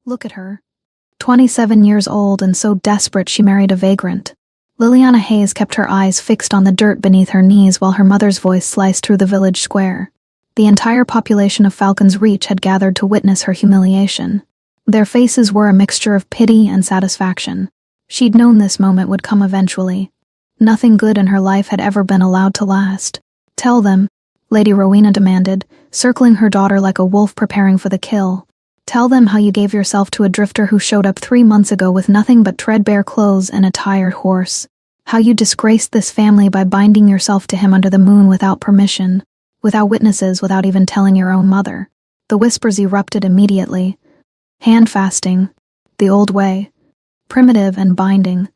Look at her. 27 years old and so desperate she married a vagrant. Liliana Hayes kept her eyes fixed on the dirt beneath her knees while her mother's voice sliced through the village square. The entire population of Falcon's Reach had gathered to witness her humiliation. Their faces were a mixture of pity and satisfaction. She'd known this moment would come eventually. Nothing good in her life had ever been allowed to last. Tell them, Lady Rowena demanded, circling her daughter like a wolf preparing for the kill. Tell them how you gave yourself to a drifter who showed up 3 months ago with nothing but threadbare clothes and a tired horse. How you disgraced this family by binding yourself to him under the moon without permission, without witnesses, without even telling your own mother. The whispers erupted immediately. Hand-fasting, the old way, primitive and binding,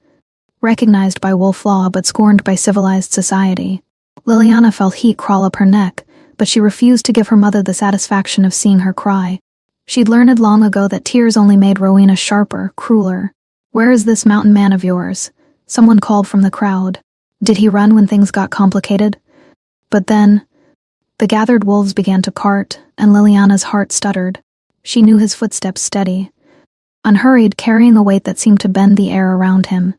recognized by wolf law but scorned by civilized society. Liliana felt heat crawl up her neck, but she refused to give her mother the satisfaction of seeing her cry. She'd learned long ago that tears only made Rowena sharper, crueler. "Where is this mountain man of yours?" Someone called from the crowd. Did he run when things got complicated? But then, the gathered wolves began to cart, and Liliana's heart stuttered. She knew his footsteps steady, unhurried, carrying the weight that seemed to bend the air around him.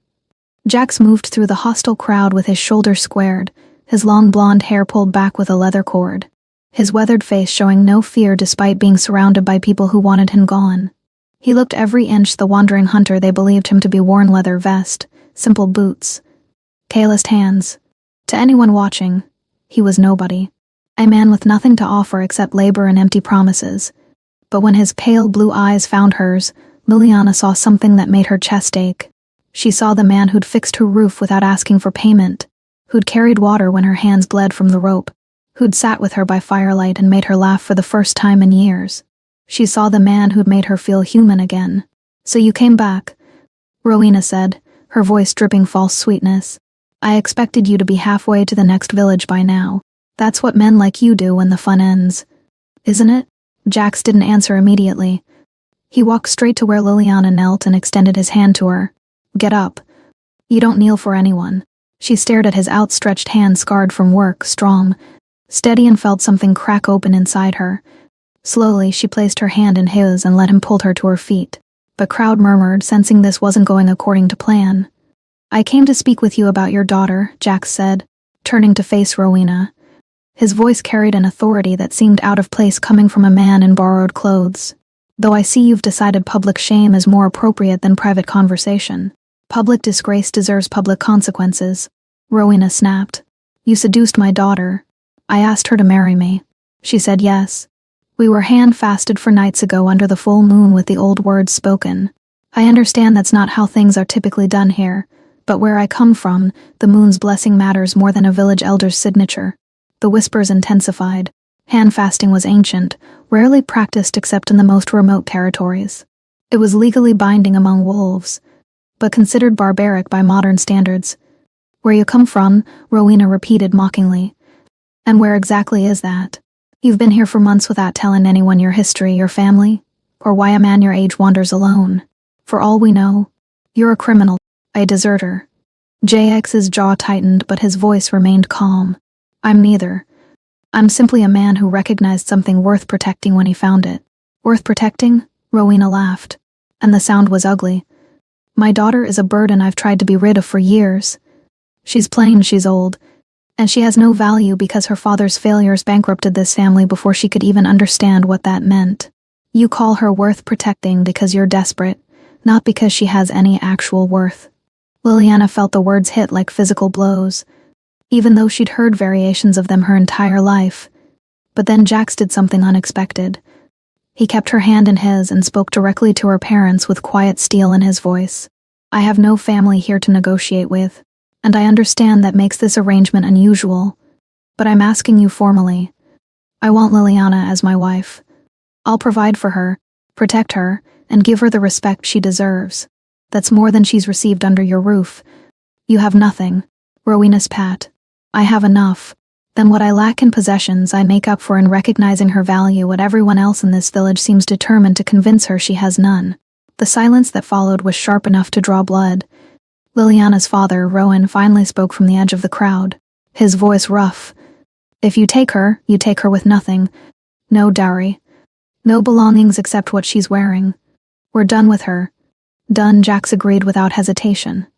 Jax moved through the hostile crowd with his shoulders squared, his long blonde hair pulled back with a leather cord, his weathered face showing no fear despite being surrounded by people who wanted him gone. He looked every inch the wandering hunter they believed him to be. Worn leather vest, simple boots, calloused hands. To anyone watching, he was nobody. A man with nothing to offer except labor and empty promises. But when his pale blue eyes found hers, Liliana saw something that made her chest ache. She saw the man who'd fixed her roof without asking for payment, who'd carried water when her hands bled from the rope, who'd sat with her by firelight and made her laugh for the first time in years. She saw the man who'd made her feel human again. "So you came back," Rowena said, her voice dripping false sweetness. "I expected you to be halfway to the next village by now. That's what men like you do when the fun ends. Isn't it?" Jax didn't answer immediately. He walked straight to where Liliana knelt and extended his hand to her. "Get up. You don't kneel for anyone." She stared at his outstretched hand scarred from work, strong, steady, and felt something crack open inside her. Slowly, she placed her hand in his and let him pull her to her feet. The crowd murmured, sensing this wasn't going according to plan. "I came to speak with you about your daughter," Jax said, turning to face Rowena. His voice carried an authority that seemed out of place coming from a man in borrowed clothes. "Though I see you've decided public shame is more appropriate than private conversation. Public disgrace deserves public consequences," Rowena snapped. "You seduced my daughter. I asked her to marry me. She said yes. We were hand-fasted for nights ago under the full moon with the old words spoken. I understand that's not how things are typically done here, but where I come from, the moon's blessing matters more than a village elder's signature." The whispers intensified. Hand-fasting was ancient, rarely practiced except in the most remote territories. It was legally binding among wolves, but considered barbaric by modern standards. "Where you come from," Rowena repeated mockingly. "And where exactly is that? You've been here for months without telling anyone your history, your family, or why a man your age wanders alone. For all we know, you're a criminal, a deserter." JX's jaw tightened, but his voice remained calm. "I'm neither. I'm simply a man who recognized something worth protecting when he found it." "Worth protecting?" Rowena laughed, and the sound was ugly. "My daughter is a burden I've tried to be rid of for years. She's plain, she's old, and she has no value because her father's failures bankrupted this family before she could even understand what that meant. You call her worth protecting because you're desperate, not because she has any actual worth." Liliana felt the words hit like physical blows, even though she'd heard variations of them her entire life. But then Jax did something unexpected. He kept her hand in his and spoke directly to her parents with quiet steel in his voice. "I have no family here to negotiate with, and I understand that makes this arrangement unusual, but I'm asking you formally. I want Liliana as my wife. I'll provide for her, protect her, and give her the respect she deserves. That's more than she's received under your roof. You have nothing," Rowena spat. "I have enough. Then what I lack in possessions I make up for in recognizing her value. What everyone else in this village seems determined to convince her she has none." The silence that followed was sharp enough to draw blood. Liliana's father, Rowan, finally spoke from the edge of the crowd, his voice rough. "If you take her with nothing. No dowry. No belongings except what she's wearing. We're done with her. Done, Jax agreed without hesitation.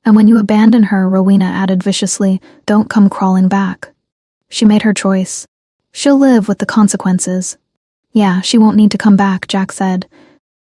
And when you abandon her, Rowena added viciously, don't come crawling back. She made her choice. She'll live with the consequences. Yeah, she won't need to come back, Jax said.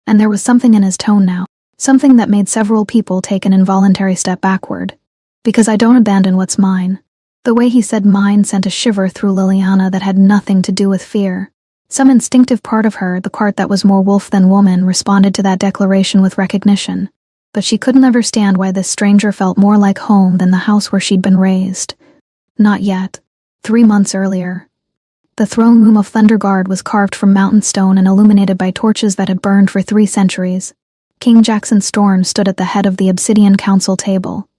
And there was something in his tone now, something that made several people take an involuntary step backward. Because I don't abandon what's mine. The way he said mine sent a shiver through Liliana that had nothing to do with fear. Some instinctive part of her, the part that was more wolf than woman, responded to that declaration with recognition. But she couldn't understand why this stranger felt more like home than the house where she'd been raised. Not yet. 3 months earlier. The throne room of Thunderguard was carved from mountain stone and illuminated by torches that had burned for 3 centuries. King Jackson Storm stood at the head of the Obsidian Council table,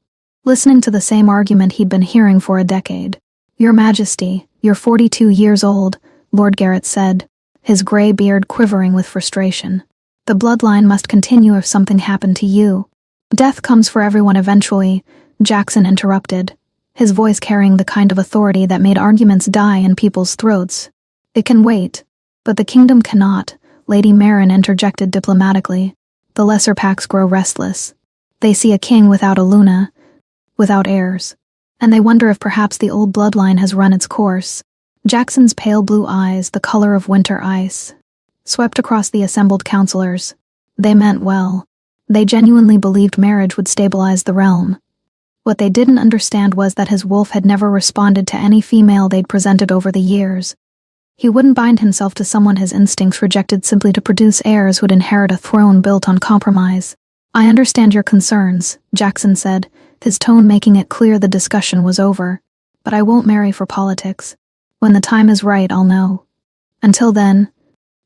listening to the same argument he'd been hearing for a decade. Your Majesty, you're 42 years old, Lord Garrett said, his gray beard quivering with frustration. The bloodline must continue if something happened to you. Death comes for everyone eventually, Jackson interrupted, his voice carrying the kind of authority that made arguments die in people's throats. It can wait, but the kingdom cannot, Lady Marin interjected diplomatically. The lesser packs grow restless. They see a king without a Luna, without heirs, and they wonder if perhaps the old bloodline has run its course. Jackson's pale blue eyes, the color of winter ice, swept across the assembled counselors. They meant well. They genuinely believed marriage would stabilize the realm. What they didn't understand was that his wolf had never responded to any female they'd presented over the years. He wouldn't bind himself to someone his instincts rejected simply to produce heirs who'd inherit a throne built on compromise. I understand your concerns, Jackson said, his tone making it clear the discussion was over. But I won't marry for politics. When the time is right, I'll know. Until then,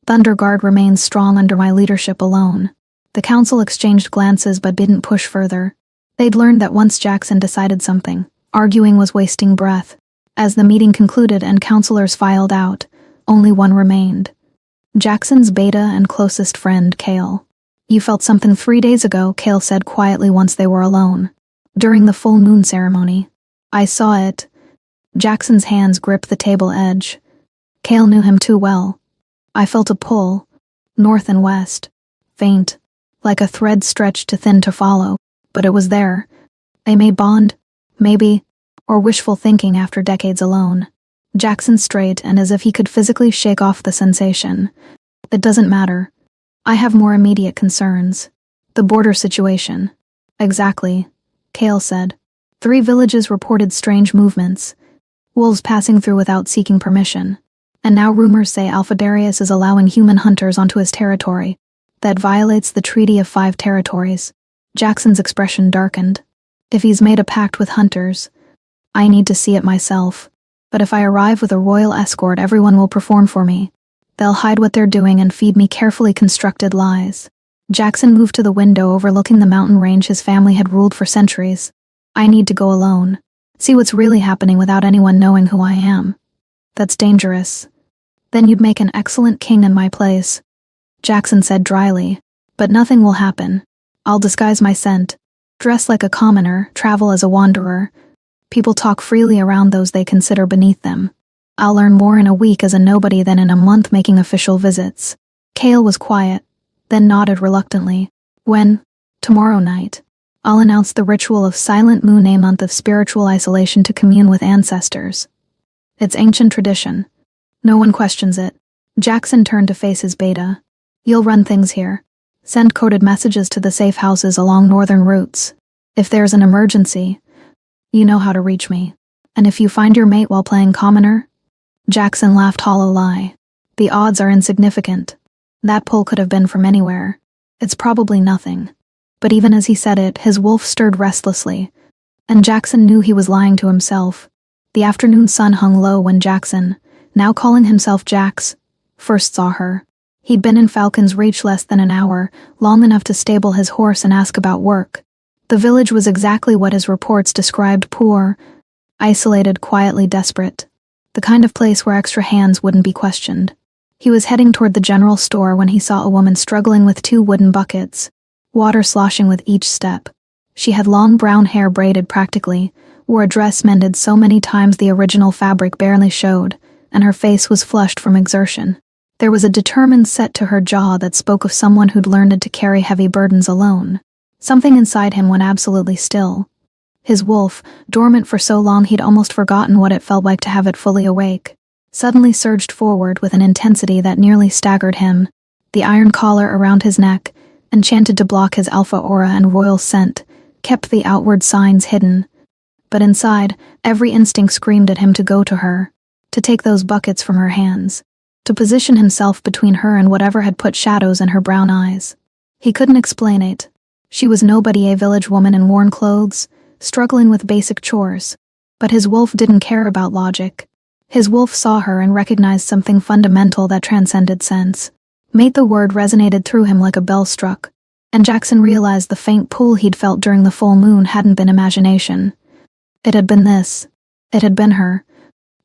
Thunderguard remains strong under my leadership alone. The council exchanged glances but didn't push further. They'd learned that once Jackson decided something, arguing was wasting breath. As the meeting concluded and counselors filed out, only one remained. Jackson's beta and closest friend, Kale. You felt something 3 days ago, Kale said quietly once they were alone. During the full moon ceremony. I saw it. Jackson's hands gripped the table edge. Kale knew him too well. I felt a pull, north and west, faint, like a thread stretched too thin to follow. But it was there. They may bond, maybe, or wishful thinking after decades alone. Jackson straight and as if he could physically shake off the sensation. It doesn't matter. I have more immediate concerns. The border situation. Exactly, Kale said. 3 villages reported strange movements. Wolves passing through without seeking permission. And now rumors say Alpha Darius is allowing human hunters onto his territory. That violates the Treaty of 5 Territories. Jackson's expression darkened. If he's made a pact with hunters, I need to see it myself. But if I arrive with a royal escort, everyone will perform for me. They'll hide what they're doing and feed me carefully constructed lies. Jackson moved to the window overlooking the mountain range his family had ruled for centuries. I need to go alone. See what's really happening without anyone knowing who I am. That's dangerous. Then you'd make an excellent king in my place, Jackson said dryly. But nothing will happen. I'll disguise my scent, dress like a commoner, travel as a wanderer. People talk freely around those they consider beneath them. I'll learn more in a week as a nobody than in a month making official visits. Kale was quiet, then nodded reluctantly. When? Tomorrow night. I'll announce the ritual of Silent Moon, a month of spiritual isolation to commune with ancestors. It's ancient tradition. No one questions it. Jackson turned to face his beta. You'll run things here. Send coded messages to the safe houses along northern routes. If there's an emergency, you know how to reach me. And if you find your mate while playing commoner? Jackson laughed hollow lie. The odds are insignificant. That pull could have been from anywhere. It's probably nothing. But even as he said it, his wolf stirred restlessly, and Jackson knew he was lying to himself. The afternoon sun hung low when Jackson, now calling himself Jax, first saw her. He'd been in Falcon's Reach less than an hour, long enough to stable his horse and ask about work. The village was exactly what his reports described: poor, isolated, quietly desperate. The kind of place where extra hands wouldn't be questioned. He was heading toward the general store when he saw a woman struggling with 2 wooden buckets, water sloshing with each step. She had long brown hair braided practically, wore a dress mended so many times the original fabric barely showed, and her face was flushed from exertion. There was a determined set to her jaw that spoke of someone who'd learned to carry heavy burdens alone. Something inside him went absolutely still. His wolf, dormant for so long he'd almost forgotten what it felt like to have it fully awake, suddenly surged forward with an intensity that nearly staggered him. The iron collar around his neck, enchanted to block his alpha aura and royal scent, kept the outward signs hidden. But inside, every instinct screamed at him to go to her, to take those buckets from her hands, to position himself between her and whatever had put shadows in her brown eyes. He couldn't explain it. She was nobody, a village woman in worn clothes, struggling with basic chores. But his wolf didn't care about logic. His wolf saw her and recognized something fundamental that transcended sense. Mate, the word resonated through him like a bell struck, and Jackson realized the faint pull he'd felt during the full moon hadn't been imagination. It had been this. It had been her.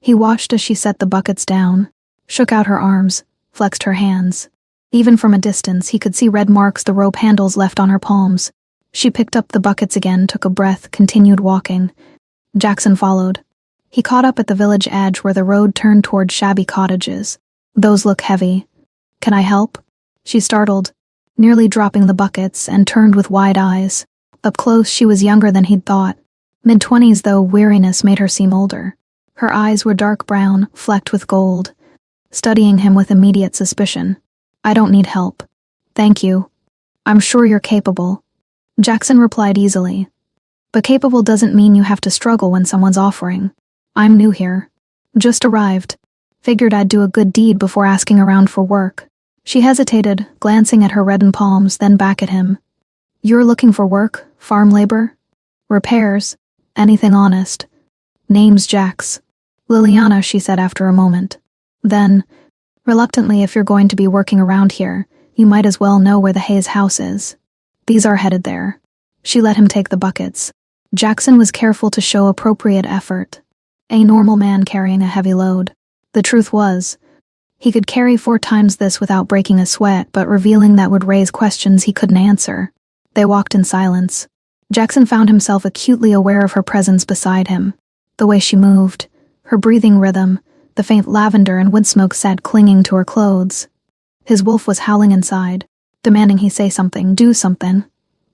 He watched as she set the buckets down, shook out her arms, flexed her hands. Even from a distance, he could see red marks the rope handles left on her palms. She picked up the buckets again, took a breath, continued walking. Jackson followed. He caught up at the village edge where the road turned toward shabby cottages. Those look heavy. Can I help? She startled, nearly dropping the buckets, and turned with wide eyes. Up close, she was younger than he'd thought. Mid-20s, though weariness made her seem older. Her eyes were dark brown, flecked with gold, studying him with immediate suspicion. I don't need help. Thank you. I'm sure you're capable. Jackson replied easily. But capable doesn't mean you have to struggle when someone's offering. I'm new here. Just arrived. Figured I'd do a good deed before asking around for work. She hesitated, glancing at her reddened palms, then back at him. You're looking for work? Farm labor? Repairs? Anything honest? Name's Jax. Liliana, she said after a moment. Then, reluctantly, if you're going to be working around here, you might as well know where the Hayes house is. These are headed there. She let him take the buckets. Jackson was careful to show appropriate effort. A normal man carrying a heavy load. The truth was, he could carry 4 times this without breaking a sweat, but revealing that would raise questions he couldn't answer. They walked in silence. Jackson found himself acutely aware of her presence beside him. The way she moved, her breathing rhythm, the faint lavender and wood smoke scent clinging to her clothes. His wolf was howling inside, demanding he say something, do something,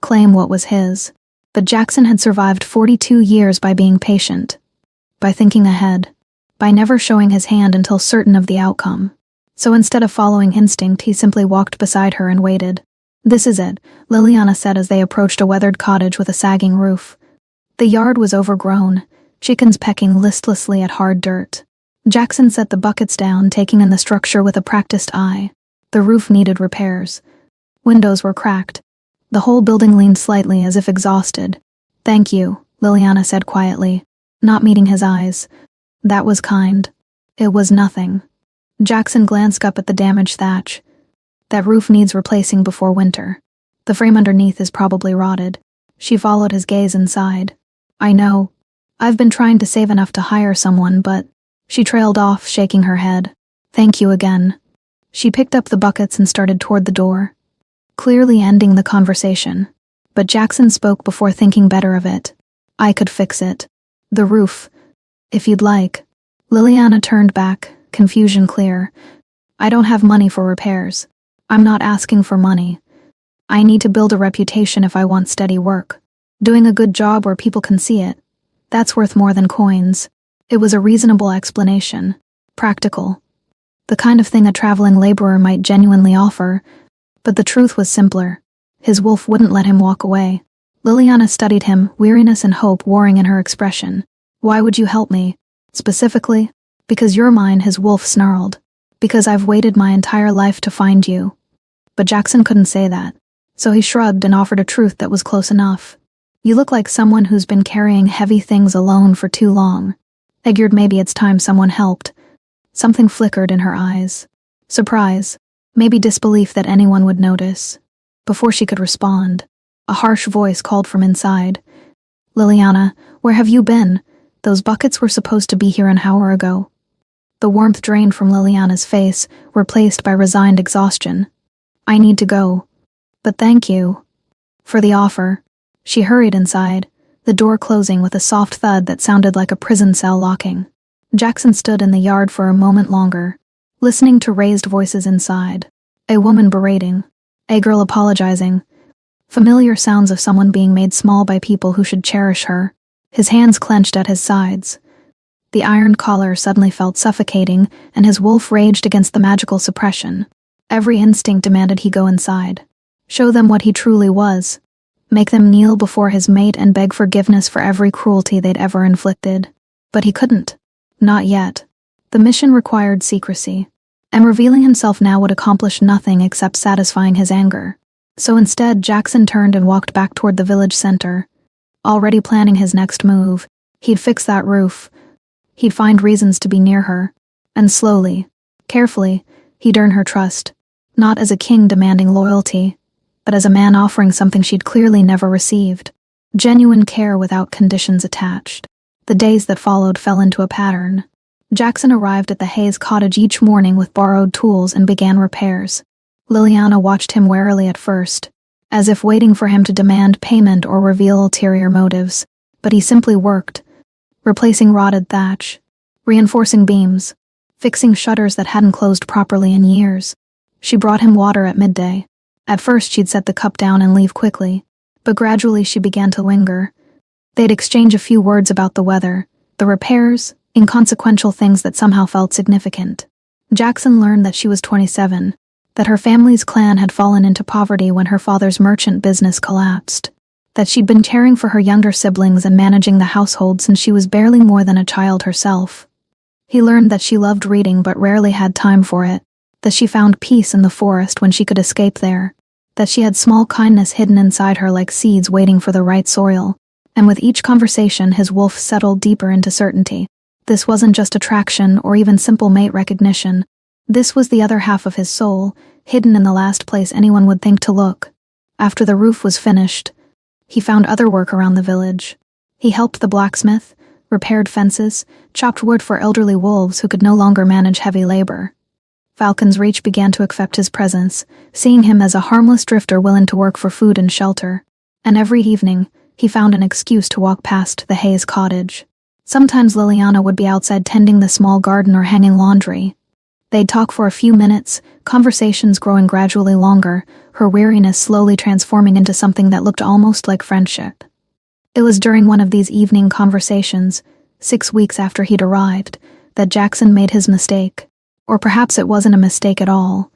claim what was his. But Jackson had survived 42 years by being patient, by thinking ahead, by never showing his hand until certain of the outcome. So instead of following instinct, he simply walked beside her and waited. This is it, Liliana said as they approached a weathered cottage with a sagging roof. The yard was overgrown, chickens pecking listlessly at hard dirt. Jackson set the buckets down, taking in the structure with a practiced eye. The roof needed repairs. Windows were cracked. The whole building leaned slightly as if exhausted. Thank you, Liliana said quietly, not meeting his eyes. That was kind. It was nothing. Jackson glanced up at the damaged thatch. That roof needs replacing before winter. The frame underneath is probably rotted. She followed his gaze inside. I know. I've been trying to save enough to hire someone, but... She trailed off, shaking her head. Thank you again. She picked up the buckets and started toward the door, clearly ending the conversation. But Jackson spoke before thinking better of it. I could fix it. The roof. If you'd like. Liliana turned back, confusion clear. I don't have money for repairs. I'm not asking for money. I need to build a reputation if I want steady work. Doing a good job where people can see it. That's worth more than coins. It was a reasonable explanation. Practical. The kind of thing a traveling laborer might genuinely offer. But the truth was simpler. His wolf wouldn't let him walk away. Liliana studied him, weariness and hope warring in her expression. Why would you help me? Specifically? Because you're mine, his wolf snarled. Because I've waited my entire life to find you. But Jackson couldn't say that. So he shrugged and offered a truth that was close enough. You look like someone who's been carrying heavy things alone for too long. Figured maybe it's time someone helped. Something flickered in her eyes. Surprise. Maybe disbelief that anyone would notice. Before she could respond, a harsh voice called from inside. Liliana, where have you been? Those buckets were supposed to be here an hour ago. The warmth drained from Liliana's face, replaced by resigned exhaustion. I need to go. But thank you. For the offer. She hurried inside, the door closing with a soft thud that sounded like a prison cell locking. Jackson stood in the yard for a moment longer, listening to raised voices inside. A woman berating. A girl apologizing. Familiar sounds of someone being made small by people who should cherish her. His hands clenched at his sides. The iron collar suddenly felt suffocating, and his wolf raged against the magical suppression. Every instinct demanded he go inside. Show them what he truly was. Make them kneel before his mate and beg forgiveness for every cruelty they'd ever inflicted. But he couldn't. Not yet. The mission required secrecy, and revealing himself now would accomplish nothing except satisfying his anger. So instead, Jackson turned and walked back toward the village center. Already planning his next move. He'd fix that roof. He'd find reasons to be near her. And slowly, carefully, he'd earn her trust. Not as a king demanding loyalty, but as a man offering something she'd clearly never received. Genuine care without conditions attached. The days that followed fell into a pattern. Jackson arrived at the Hayes cottage each morning with borrowed tools and began repairs. Liliana watched him warily at first, as if waiting for him to demand payment or reveal ulterior motives, but he simply worked, replacing rotted thatch, reinforcing beams, fixing shutters that hadn't closed properly in years. She brought him water at midday. At first she'd set the cup down and leave quickly, but gradually she began to linger. They'd exchange a few words about the weather, the repairs, inconsequential things that somehow felt significant. Jackson learned that she was 27, that her family's clan had fallen into poverty when her father's merchant business collapsed, that she'd been caring for her younger siblings and managing the household since she was barely more than a child herself. He learned that she loved reading but rarely had time for it, that she found peace in the forest when she could escape there, that she had small kindness hidden inside her like seeds waiting for the right soil, and with each conversation his wolf settled deeper into certainty. This wasn't just attraction or even simple mate recognition. This was the other half of his soul, hidden in the last place anyone would think to look. After the roof was finished, he found other work around the village. He helped the blacksmith, repaired fences, chopped wood for elderly wolves who could no longer manage heavy labor. Falcon's Reach began to accept his presence, seeing him as a harmless drifter willing to work for food and shelter. And every evening, he found an excuse to walk past the Hayes cottage. Sometimes Liliana would be outside tending the small garden or hanging laundry. They'd talk for a few minutes, conversations growing gradually longer, her weariness slowly transforming into something that looked almost like friendship. It was during one of these evening conversations, 6 weeks after he'd arrived, that Jackson made his mistake. Or perhaps it wasn't a mistake at all.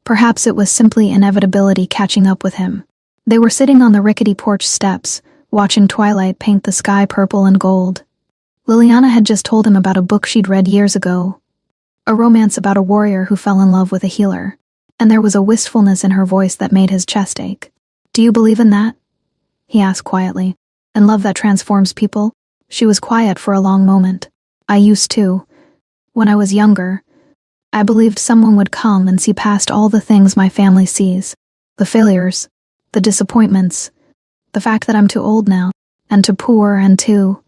Perhaps it was simply inevitability catching up with him. They were sitting on the rickety porch steps, watching twilight paint the sky purple and gold. Liliana had just told him about a book she'd read years ago, a romance about a warrior who fell in love with a healer, and there was a wistfulness in her voice that made his chest ache. "Do you believe in that?" he asked quietly. "In love that transforms people?" She was quiet for a long moment. "I used to. When I was younger, I believed someone would come and see past all the things my family sees. The failures, the disappointments, the fact that I'm too old now, and too poor and too..."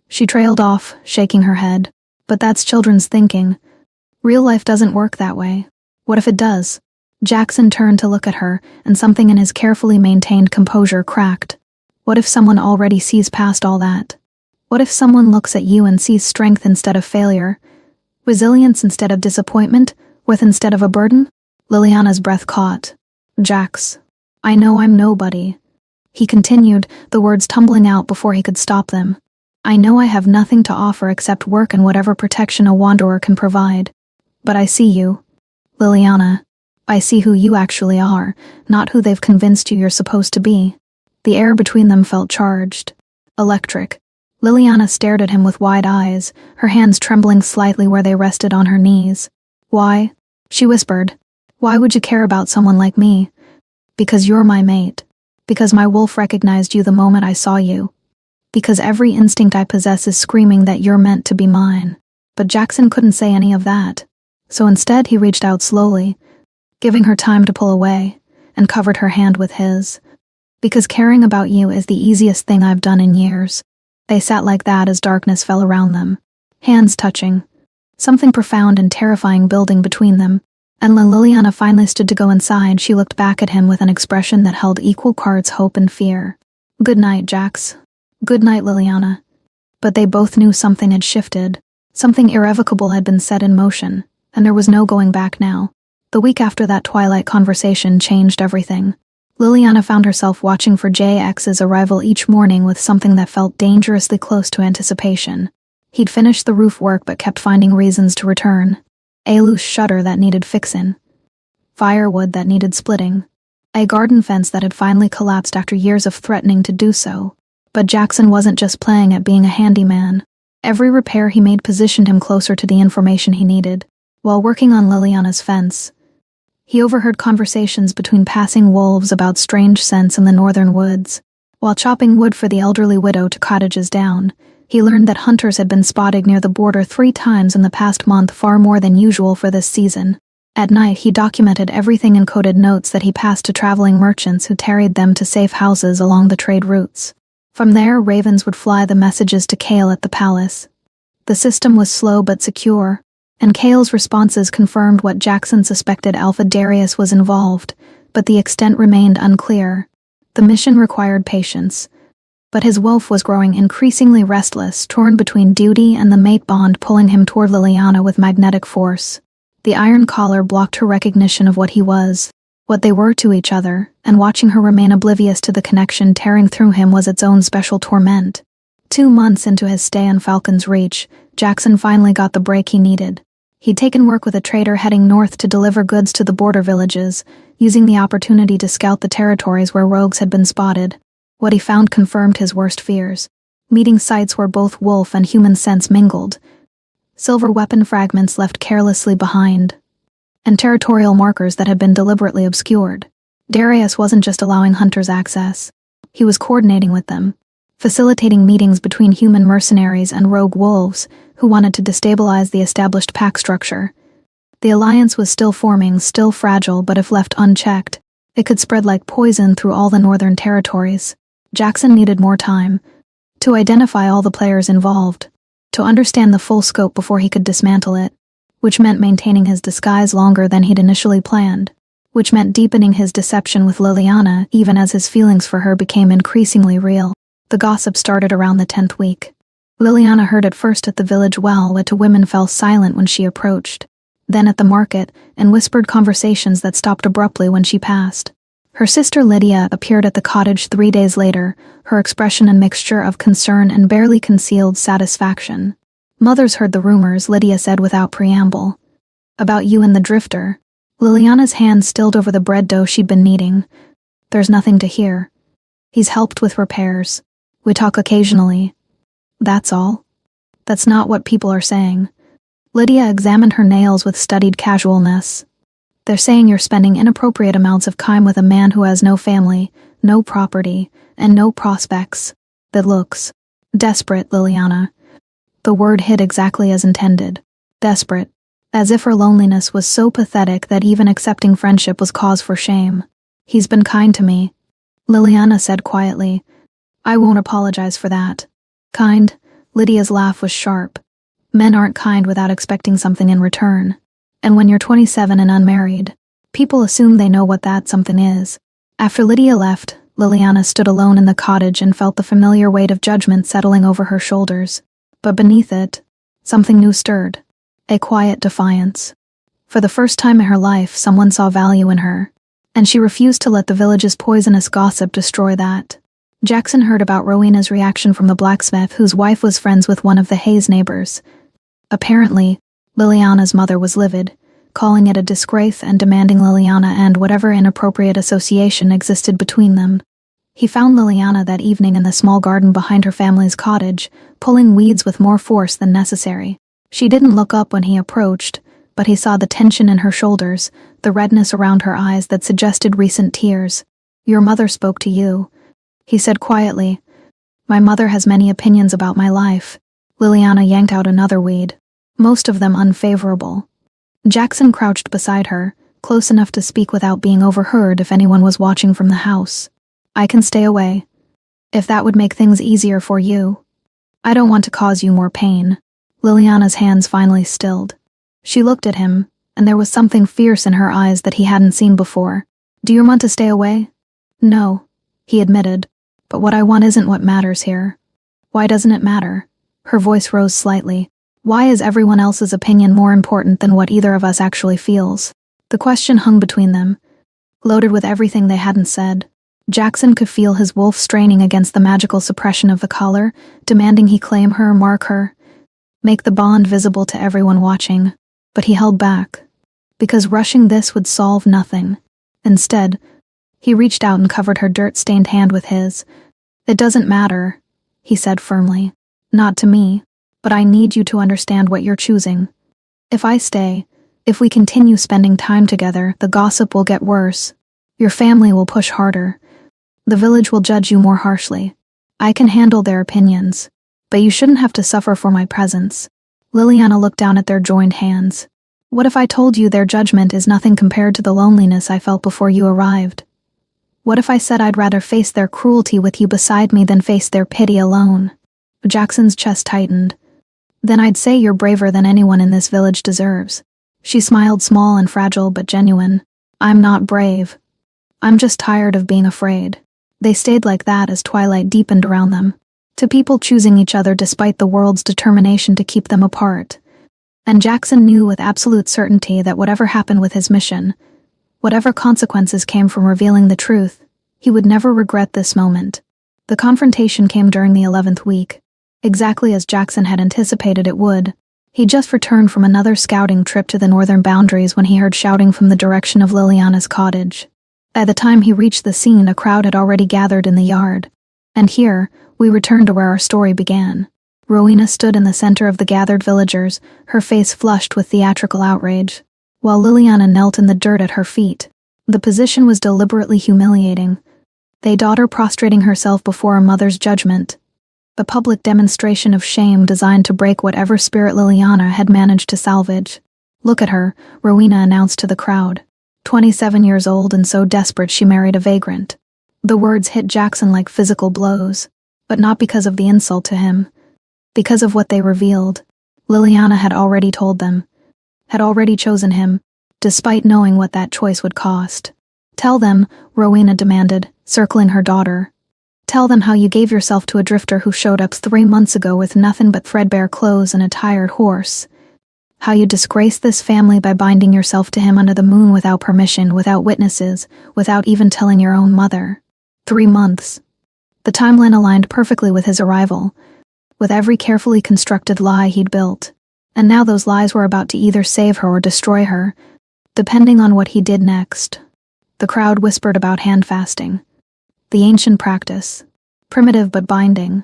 She trailed off, shaking her head. "But that's children's thinking. Real life doesn't work that way. What if it does?" Jackson turned to look at her, and something in his carefully maintained composure cracked. What if someone already sees past all that? What if someone looks at you and sees strength instead of failure? Resilience instead of disappointment, worth instead of a burden? Liliana's breath caught. "Jax, I know I'm nobody," he continued, the words tumbling out before he could stop them. "I know I have nothing to offer except work and whatever protection a wanderer can provide. But I see you, Liliana. I see who you actually are, not who they've convinced you you're supposed to be." The air between them felt charged, electric. Liliana stared at him with wide eyes, her hands trembling slightly where they rested on her knees. "Why?" she whispered. "Why would you care about someone like me?" "Because you're my mate. Because my wolf recognized you the moment I saw you. Because every instinct I possess is screaming that you're meant to be mine." But Jackson couldn't say any of that. So instead he reached out slowly, giving her time to pull away, and covered her hand with his. "Because caring about you is the easiest thing I've done in years." They sat like that as darkness fell around them, hands touching, something profound and terrifying building between them. And when Liliana finally stood to go inside, she looked back at him with an expression that held equal parts hope and fear. "Good night, Jax. Good night, Liliana." But they both knew something had shifted. Something irrevocable had been set in motion, and there was no going back now. The week after that twilight conversation changed everything. Liliana found herself watching for JX's arrival each morning with something that felt dangerously close to anticipation. He'd finished the roof work but kept finding reasons to return. A loose shutter that needed fixin'. Firewood that needed splitting. A garden fence that had finally collapsed after years of threatening to do so. But Jackson wasn't just playing at being a handyman. Every repair he made positioned him closer to the information he needed. While working on Liliana's fence, he overheard conversations between passing wolves about strange scents in the northern woods. While chopping wood for the elderly widow to cottages down, he learned that hunters had been spotted near the border 3 times in the past month, far more than usual for this season. At night, he documented everything in coded notes that he passed to traveling merchants who tarried them to safe houses along the trade routes. From there, ravens would fly the messages to Kale at the palace. The system was slow but secure, and Kale's responses confirmed what Jackson suspected. Alpha Darius was involved, but the extent remained unclear. The mission required patience, but his wolf was growing increasingly restless, torn between duty and the mate bond pulling him toward Liliana with magnetic force. The iron collar blocked her recognition of what he was, what they were to each other, and watching her remain oblivious to the connection tearing through him was its own special torment. 2 months into his stay on Falcon's Reach, Jackson finally got the break he needed. He'd taken work with a trader heading north to deliver goods to the border villages, using the opportunity to scout the territories where rogues had been spotted. What he found confirmed his worst fears. Meeting sites where both wolf and human scents mingled. Silver weapon fragments left carelessly behind. And territorial markers that had been deliberately obscured. Darius wasn't just allowing hunters access. He was coordinating with them, facilitating meetings between human mercenaries and rogue wolves who wanted to destabilize the established pack structure. The alliance was still forming, still fragile, but if left unchecked, it could spread like poison through all the northern territories. Jackson needed more time to identify all the players involved, to understand the full scope before he could dismantle it, which meant maintaining his disguise longer than he'd initially planned, which meant deepening his deception with Liliana even as his feelings for her became increasingly real. The gossip started around the 10th week. Liliana heard it first at the village well, but two women fell silent when she approached, then at the market, and whispered conversations that stopped abruptly when she passed. Her sister Lydia appeared at the cottage 3 days later, her expression a mixture of concern and barely concealed satisfaction. Mothers heard the rumors, Lydia said without preamble. About you and the drifter. Liliana's hand stilled over the bread dough she'd been kneading. There's nothing to hear. He's helped with repairs. We talk occasionally. That's all. That's not what people are saying. Lydia examined her nails with studied casualness. They're saying you're spending inappropriate amounts of time with a man who has no family, no property, and no prospects. That looks desperate, Liliana. The word hit exactly as intended. Desperate. As if her loneliness was so pathetic that even accepting friendship was cause for shame. He's been kind to me, Liliana said quietly. I won't apologize for that. Kind? Lydia's laugh was sharp. Men aren't kind without expecting something in return. And when you're 27 and unmarried, people assume they know what that something is. After Lydia left, Liliana stood alone in the cottage and felt the familiar weight of judgment settling over her shoulders. But beneath it, something new stirred. A quiet defiance. For the first time in her life, someone saw value in her, and she refused to let the village's poisonous gossip destroy that. Jackson heard about Rowena's reaction from the blacksmith whose wife was friends with one of the Hayes neighbors. Apparently, Liliana's mother was livid, calling it a disgrace and demanding Liliana end whatever inappropriate association existed between them. He found Liliana that evening in the small garden behind her family's cottage, pulling weeds with more force than necessary. She didn't look up when he approached, but he saw the tension in her shoulders, the redness around her eyes that suggested recent tears. Your mother spoke to you, he said quietly. My mother has many opinions about my life. Liliana yanked out another weed, most of them unfavorable. Jackson crouched beside her, close enough to speak without being overheard if anyone was watching from the house. I can stay away, if that would make things easier for you. I don't want to cause you more pain. Liliana's hands finally stilled. She looked at him, and there was something fierce in her eyes that he hadn't seen before. Do you want to stay away? No, he admitted, but what I want isn't what matters here. Why doesn't it matter? Her voice rose slightly. Why is everyone else's opinion more important than what either of us actually feels? The question hung between them, loaded with everything they hadn't said. Jackson could feel his wolf straining against the magical suppression of the collar, demanding he claim her, mark her, make the bond visible to everyone watching. But he held back, because rushing this would solve nothing. Instead, he reached out and covered her dirt-stained hand with his. "It doesn't matter," he said firmly. "Not to me, but I need you to understand what you're choosing. If I stay, if we continue spending time together, the gossip will get worse. Your family will push harder. The village will judge you more harshly. I can handle their opinions, but you shouldn't have to suffer for my presence." Liliana looked down at their joined hands. "What if I told you their judgment is nothing compared to the loneliness I felt before you arrived? What if I said I'd rather face their cruelty with you beside me than face their pity alone?" Jackson's chest tightened. "Then I'd say you're braver than anyone in this village deserves." She smiled, small and fragile but genuine. "I'm not brave. I'm just tired of being afraid." They stayed like that as twilight deepened around them, to people choosing each other despite the world's determination to keep them apart. And Jackson knew with absolute certainty that whatever happened with his mission, whatever consequences came from revealing the truth, he would never regret this moment. The confrontation came during the 11th week, exactly as Jackson had anticipated it would. He just returned from another scouting trip to the northern boundaries when he heard shouting from the direction of Liliana's cottage. By the time he reached the scene, a crowd had already gathered in the yard. And here, we return to where our story began. Rowena stood in the center of the gathered villagers, her face flushed with theatrical outrage, while Liliana knelt in the dirt at her feet. The position was deliberately humiliating, the daughter prostrating herself before a mother's judgment, a public demonstration of shame designed to break whatever spirit Liliana had managed to salvage. "Look at her," Rowena announced to the crowd. 27 years old and so desperate she married a vagrant. The words hit Jackson like physical blows, but not because of the insult to him, because of what they revealed. Liliana had already told them, had already chosen him, despite knowing what that choice would cost. "Tell them," Rowena demanded, circling her daughter. "Tell them how you gave yourself to a drifter who showed up 3 months ago with nothing but threadbare clothes and a tired horse. How you disgraced this family by binding yourself to him under the moon without permission, without witnesses, without even telling your own mother. 3 months. The timeline aligned perfectly with his arrival, with every carefully constructed lie he'd built. And now those lies were about to either save her or destroy her, depending on what he did next." The crowd whispered about hand fasting, the ancient practice, primitive but binding.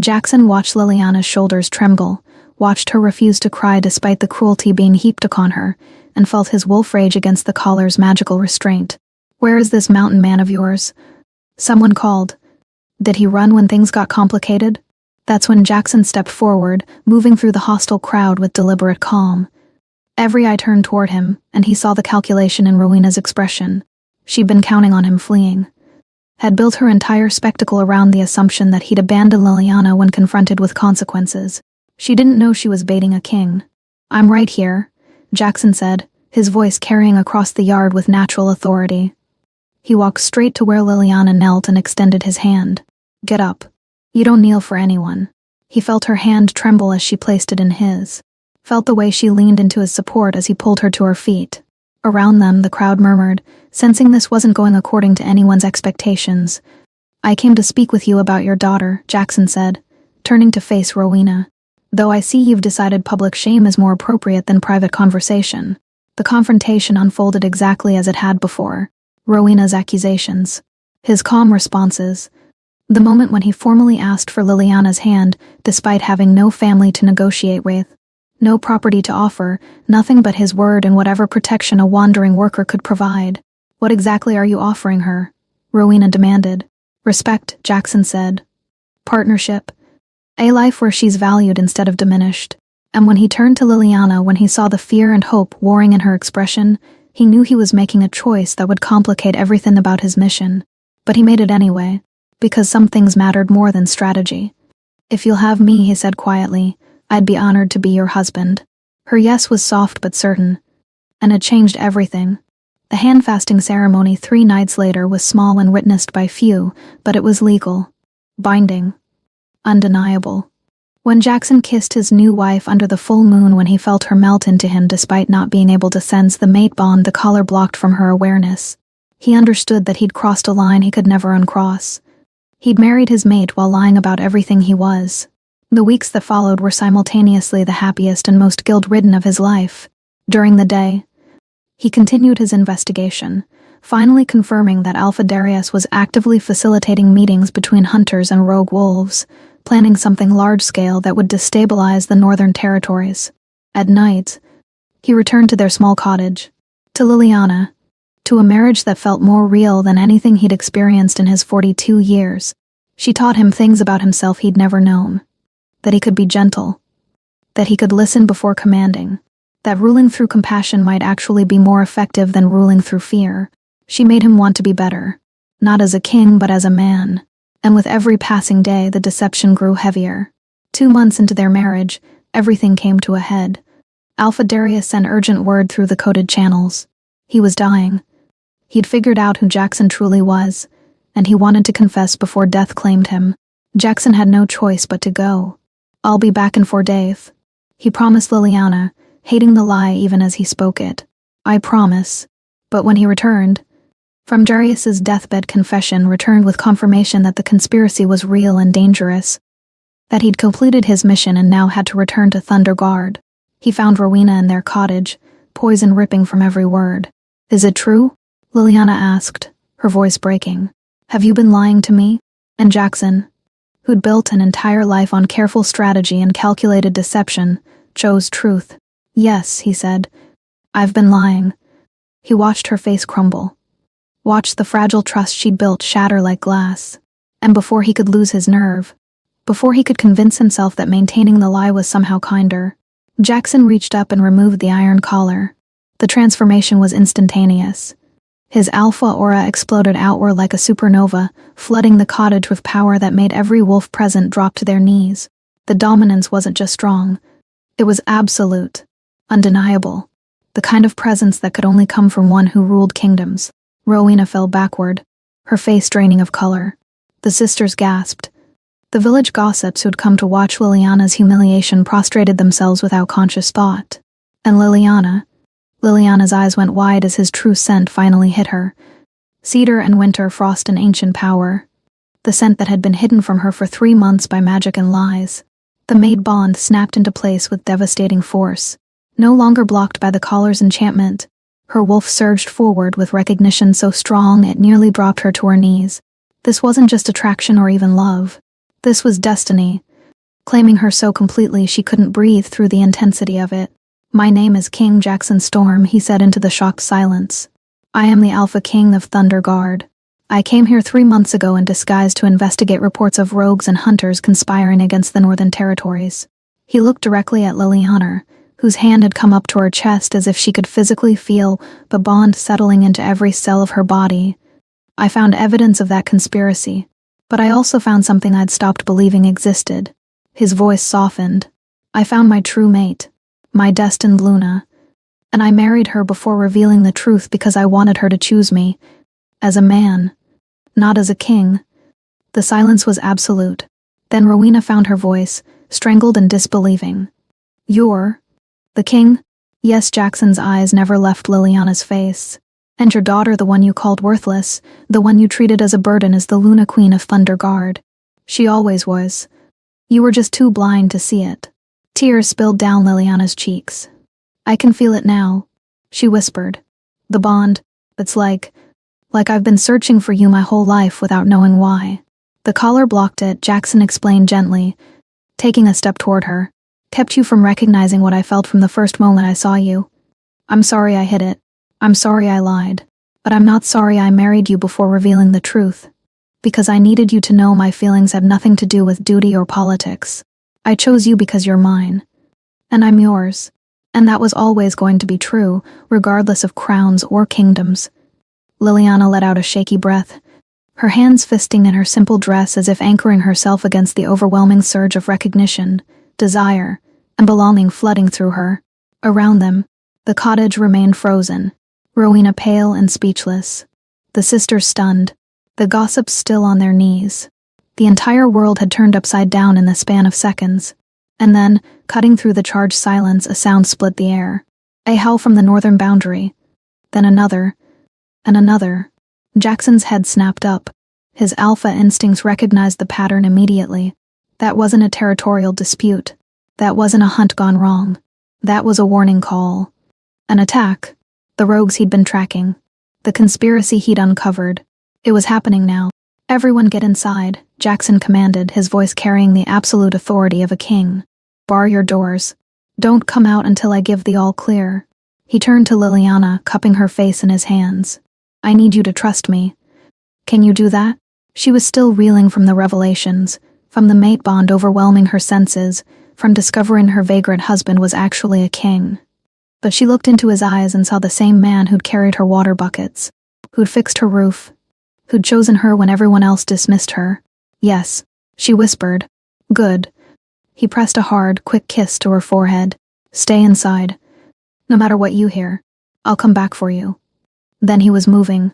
Jackson watched Liliana's shoulders tremble, watched her refuse to cry despite the cruelty being heaped upon her, and felt his wolf rage against the collar's magical restraint. "Where is this mountain man of yours?" Someone called. "Did he run when things got complicated?" That's when Jackson stepped forward, moving through the hostile crowd with deliberate calm. Every eye turned toward him, and he saw the calculation in Rowena's expression. She'd been counting on him fleeing, had built her entire spectacle around the assumption that he'd abandon Liliana when confronted with consequences. She didn't know she was baiting a king. "I'm right here," Jackson said, his voice carrying across the yard with natural authority. He walked straight to where Liliana knelt and extended his hand. "Get up. You don't kneel for anyone." He felt her hand tremble as she placed it in his, felt the way she leaned into his support as he pulled her to her feet. Around them, the crowd murmured, sensing this wasn't going according to anyone's expectations. "I came to speak with you about your daughter," Jackson said, turning to face Rowena. "Though I see you've decided public shame is more appropriate than private conversation." The confrontation unfolded exactly as it had before. Rowena's accusations, his calm responses, the moment when he formally asked for Liliana's hand despite having no family to negotiate with, no property to offer, nothing but his word and whatever protection a wandering worker could provide. "What exactly are you offering her?" Rowena demanded. "Respect," Jackson said. "Partnership. A life where she's valued instead of diminished." And when he turned to Liliana, when he saw the fear and hope warring in her expression, he knew he was making a choice that would complicate everything about his mission. But he made it anyway, because some things mattered more than strategy. "If you'll have me," he said quietly, "I'd be honored to be your husband." Her yes was soft but certain, and it changed everything. The hand-fasting ceremony 3 nights later was small and witnessed by few, but it was legal, binding, undeniable. When Jackson kissed his new wife under the full moon, when he felt her melt into him despite not being able to sense the mate bond the collar blocked from her awareness, he understood that he'd crossed a line he could never uncross. He'd married his mate while lying about everything he was. The weeks that followed were simultaneously the happiest and most guilt-ridden of his life. During the day, he continued his investigation, finally confirming that Alpha Darius was actively facilitating meetings between hunters and rogue wolves, planning something large-scale that would destabilize the northern territories. At night, he returned to their small cottage, to Liliana, to a marriage that felt more real than anything he'd experienced in his 42 years. She taught him things about himself he'd never known. That he could be gentle. That he could listen before commanding. That ruling through compassion might actually be more effective than ruling through fear. She made him want to be better. Not as a king, but as a man. And with every passing day, the deception grew heavier. 2 months into their marriage, everything came to a head. Alpha Darius sent urgent word through the coded channels. He was dying. He'd figured out who Jackson truly was, and he wanted to confess before death claimed him. Jackson had no choice but to go. "I'll be back in 4 days," he promised Liliana, hating the lie even as he spoke it. "I promise." But when he returned, from Darius's deathbed confession returned with confirmation that the conspiracy was real and dangerous, that he'd completed his mission and now had to return to Thunder Guard. He found Rowena in their cottage, poison ripping from every word. "Is it true?" Liliana asked, her voice breaking. "Have you been lying to me?" And Jackson, who'd built an entire life on careful strategy and calculated deception, chose truth. "Yes," he said. "I've been lying." He watched her face crumble. Watched the fragile trust she'd built shatter like glass. And before he could lose his nerve, before he could convince himself that maintaining the lie was somehow kinder, Jackson reached up and removed the iron collar. The transformation was instantaneous. His alpha aura exploded outward like a supernova, flooding the cottage with power that made every wolf present drop to their knees. The dominance wasn't just strong. It was absolute, undeniable, the kind of presence that could only come from one who ruled kingdoms. Rowena fell backward, her face draining of color. The sisters gasped. The village gossips who'd come to watch Liliana's humiliation prostrated themselves without conscious thought. And Liliana's eyes went wide as his true scent finally hit her. Cedar and winter, frost and ancient power. The scent that had been hidden from her for 3 months by magic and lies. The mate bond snapped into place with devastating force. No longer blocked by the collar's enchantment, her wolf surged forward with recognition so strong it nearly dropped her to her knees. This wasn't just attraction or even love. This was destiny, claiming her so completely she couldn't breathe through the intensity of it. "My name is King Jackson Storm," he said into the shocked silence. "I am the Alpha King of Thunder Guard. I came here 3 months ago in disguise to investigate reports of rogues and hunters conspiring against the Northern Territories." He looked directly at Liliana, whose hand had come up to her chest as if she could physically feel the bond settling into every cell of her body. "I found evidence of that conspiracy, but I also found something I'd stopped believing existed." His voice softened. "I found my true mate. My destined Luna, and I married her before revealing the truth because I wanted her to choose me, as a man, not as a king." The silence was absolute. Then Rowena found her voice, strangled and disbelieving. "You're the king?" "Yes." Jackson's eyes never left Liliana's face. "And your daughter, the one you called worthless, the one you treated as a burden, is the Luna Queen of Thunder Guard. She always was. You were just too blind to see it." Tears spilled down Liliana's cheeks. "I can feel it now," she whispered. "The bond, it's like I've been searching for you my whole life without knowing why." The collar blocked it, Jackson explained gently, taking a step toward her. "Kept you from recognizing what I felt from the first moment I saw you. I'm sorry I hid it. I'm sorry I lied. But I'm not sorry I married you before revealing the truth. Because I needed you to know my feelings had nothing to do with duty or politics. I chose you because you're mine. And I'm yours. And that was always going to be true, regardless of crowns or kingdoms." Liliana let out a shaky breath, her hands fisting in her simple dress as if anchoring herself against the overwhelming surge of recognition, desire, and belonging flooding through her. Around them, the cottage remained frozen, Rowena pale and speechless, the sisters stunned, the gossips still on their knees. The entire world had turned upside down in the span of seconds. And then, cutting through the charged silence, a sound split the air. A howl from the northern boundary. Then another. And another. Jackson's head snapped up. His alpha instincts recognized the pattern immediately. That wasn't a territorial dispute. That wasn't a hunt gone wrong. That was a warning call. An attack. The rogues he'd been tracking. The conspiracy he'd uncovered. It was happening now. "Everyone get inside," Jackson commanded, his voice carrying the absolute authority of a king. "Bar your doors. Don't come out until I give the all clear." He turned to Liliana, cupping her face in his hands. "I need you to trust me. Can you do that?" She was still reeling from the revelations, from the mate bond overwhelming her senses, from discovering her vagrant husband was actually a king. But she looked into his eyes and saw the same man who'd carried her water buckets, who'd fixed her roof, who'd chosen her when everyone else dismissed her. "Yes," she whispered. "Good." He pressed a hard, quick kiss to her forehead. "Stay inside. No matter what you hear, I'll come back for you." Then he was moving,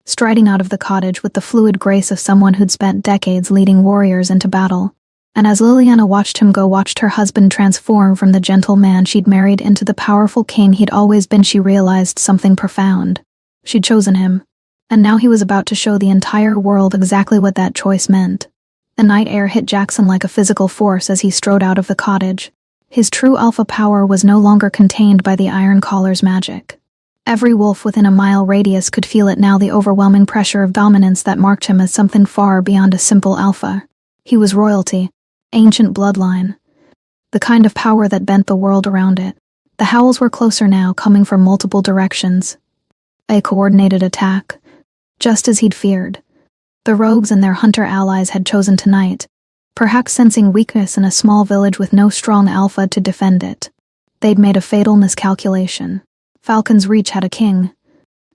striding out of the cottage with the fluid grace of someone who'd spent decades leading warriors into battle. And as Liliana watched him go, watched her husband transform from the gentle man she'd married into the powerful king he'd always been, she realized something profound. She'd chosen him, and now he was about to show the entire world exactly what that choice meant. The night air hit Jackson like a physical force as he strode out of the cottage. His true alpha power was no longer contained by the Iron Collar's magic. Every wolf within a mile radius could feel it now, the overwhelming pressure of dominance that marked him as something far beyond a simple alpha. He was royalty, ancient bloodline, the kind of power that bent the world around it. The howls were closer now, coming from multiple directions. A coordinated attack, just as he'd feared. The rogues and their hunter allies had chosen tonight, perhaps sensing weakness in a small village with no strong alpha to defend it. They'd made a fatal miscalculation. Falcon's Reach had a king.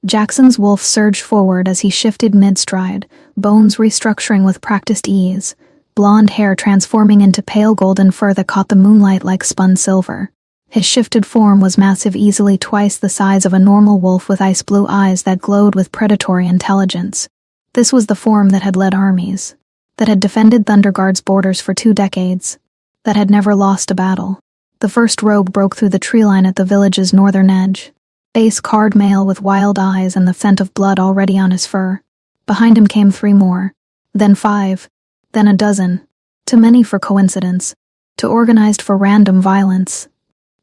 Jackson's wolf surged forward as he shifted mid-stride, bones restructuring with practiced ease, blonde hair transforming into pale golden fur that caught the moonlight like spun silver. His shifted form was massive, easily twice the size of a normal wolf, with ice-blue eyes that glowed with predatory intelligence. This was the form that had led armies, that had defended Thunderguard's borders for 2 decades, that had never lost a battle. The first rogue broke through the tree line at the village's northern edge. Base-card male with wild eyes and the scent of blood already on his fur. Behind him came 3 more, then 5, then a dozen. Too many for coincidence, too organized for random violence.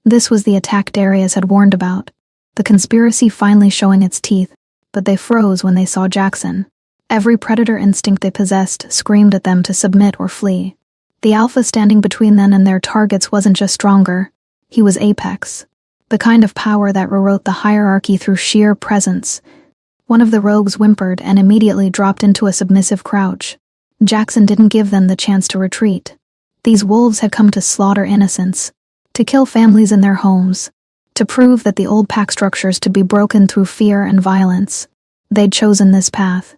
This was the attack Darius had warned about, the conspiracy finally showing its teeth, but they froze when they saw Jackson. Every predator instinct they possessed screamed at them to submit or flee. The alpha standing between them and their targets wasn't just stronger, he was apex. The kind of power that rewrote the hierarchy through sheer presence. One of the rogues whimpered and immediately dropped into a submissive crouch. Jackson didn't give them the chance to retreat. These wolves had come to slaughter innocents, to kill families in their homes, to prove that the old pack structures to be broken through fear and violence. They'd chosen this path.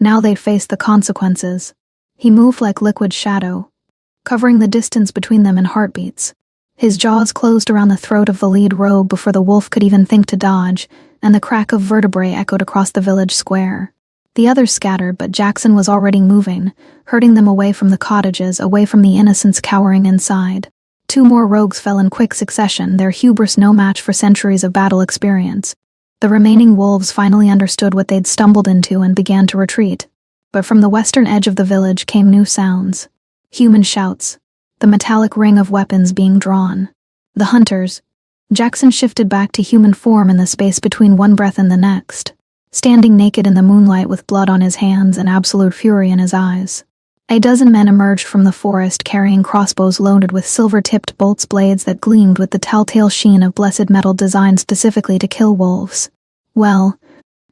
Now they'd face the consequences. He moved like liquid shadow, covering the distance between them in heartbeats. His jaws closed around the throat of the lead rogue before the wolf could even think to dodge, and the crack of vertebrae echoed across the village square. The others scattered, but Jackson was already moving, herding them away from the cottages, away from the innocents cowering inside. 2 more rogues fell in quick succession, their hubris no match for centuries of battle experience. The remaining wolves finally understood what they'd stumbled into and began to retreat. But from the western edge of the village came new sounds. Human shouts, the metallic ring of weapons being drawn. The hunters. Jackson shifted back to human form in the space between one breath and the next, standing naked in the moonlight with blood on his hands and absolute fury in his eyes. A dozen men emerged from the forest carrying crossbows loaded with silver-tipped bolts, blades that gleamed with the telltale sheen of blessed metal designed specifically to kill wolves. "Well,"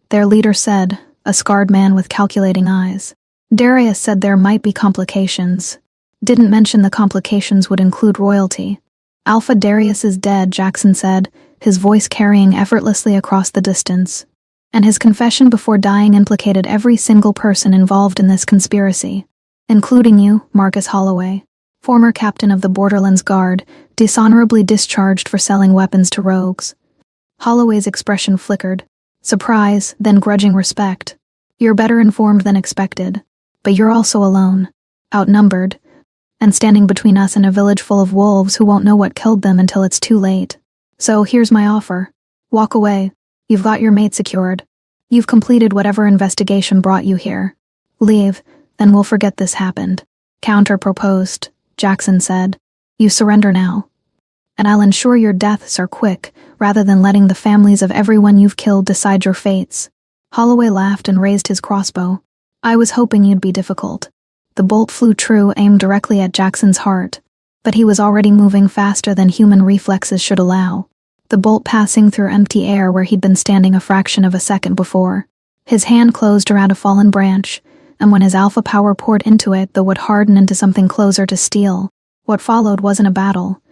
their leader said, a scarred man with calculating eyes. Darius said there might be complications. Didn't mention the complications would include royalty. "Alpha Darius is dead," Jackson said, his voice carrying effortlessly across the distance. And his confession before dying implicated every single person involved in this conspiracy, including you, Marcus Holloway, former captain of the Borderlands Guard, dishonorably discharged for selling weapons to rogues. Holloway's expression flickered. Surprise, then grudging respect. "You're better informed than expected. But you're also alone. Outnumbered. and standing between us and a village full of wolves who won't know what killed them until it's too late. So here's my offer. Walk away. You've got your mate secured. You've completed whatever investigation brought you here. Leave, then we'll forget this happened. Counter-proposed, Jackson said. You surrender now. And I'll ensure your deaths are quick, rather than letting the families of everyone you've killed decide your fates. Holloway laughed and raised his crossbow. I was hoping you'd be difficult. The bolt flew true, aimed directly at Jackson's heart, but he was already moving faster than human reflexes should allow, the bolt passing through empty air where he'd been standing a fraction of a second before. His hand closed around a fallen branch, and when his alpha power poured into it, the wood hardened into something closer to steel. What followed wasn't a battle.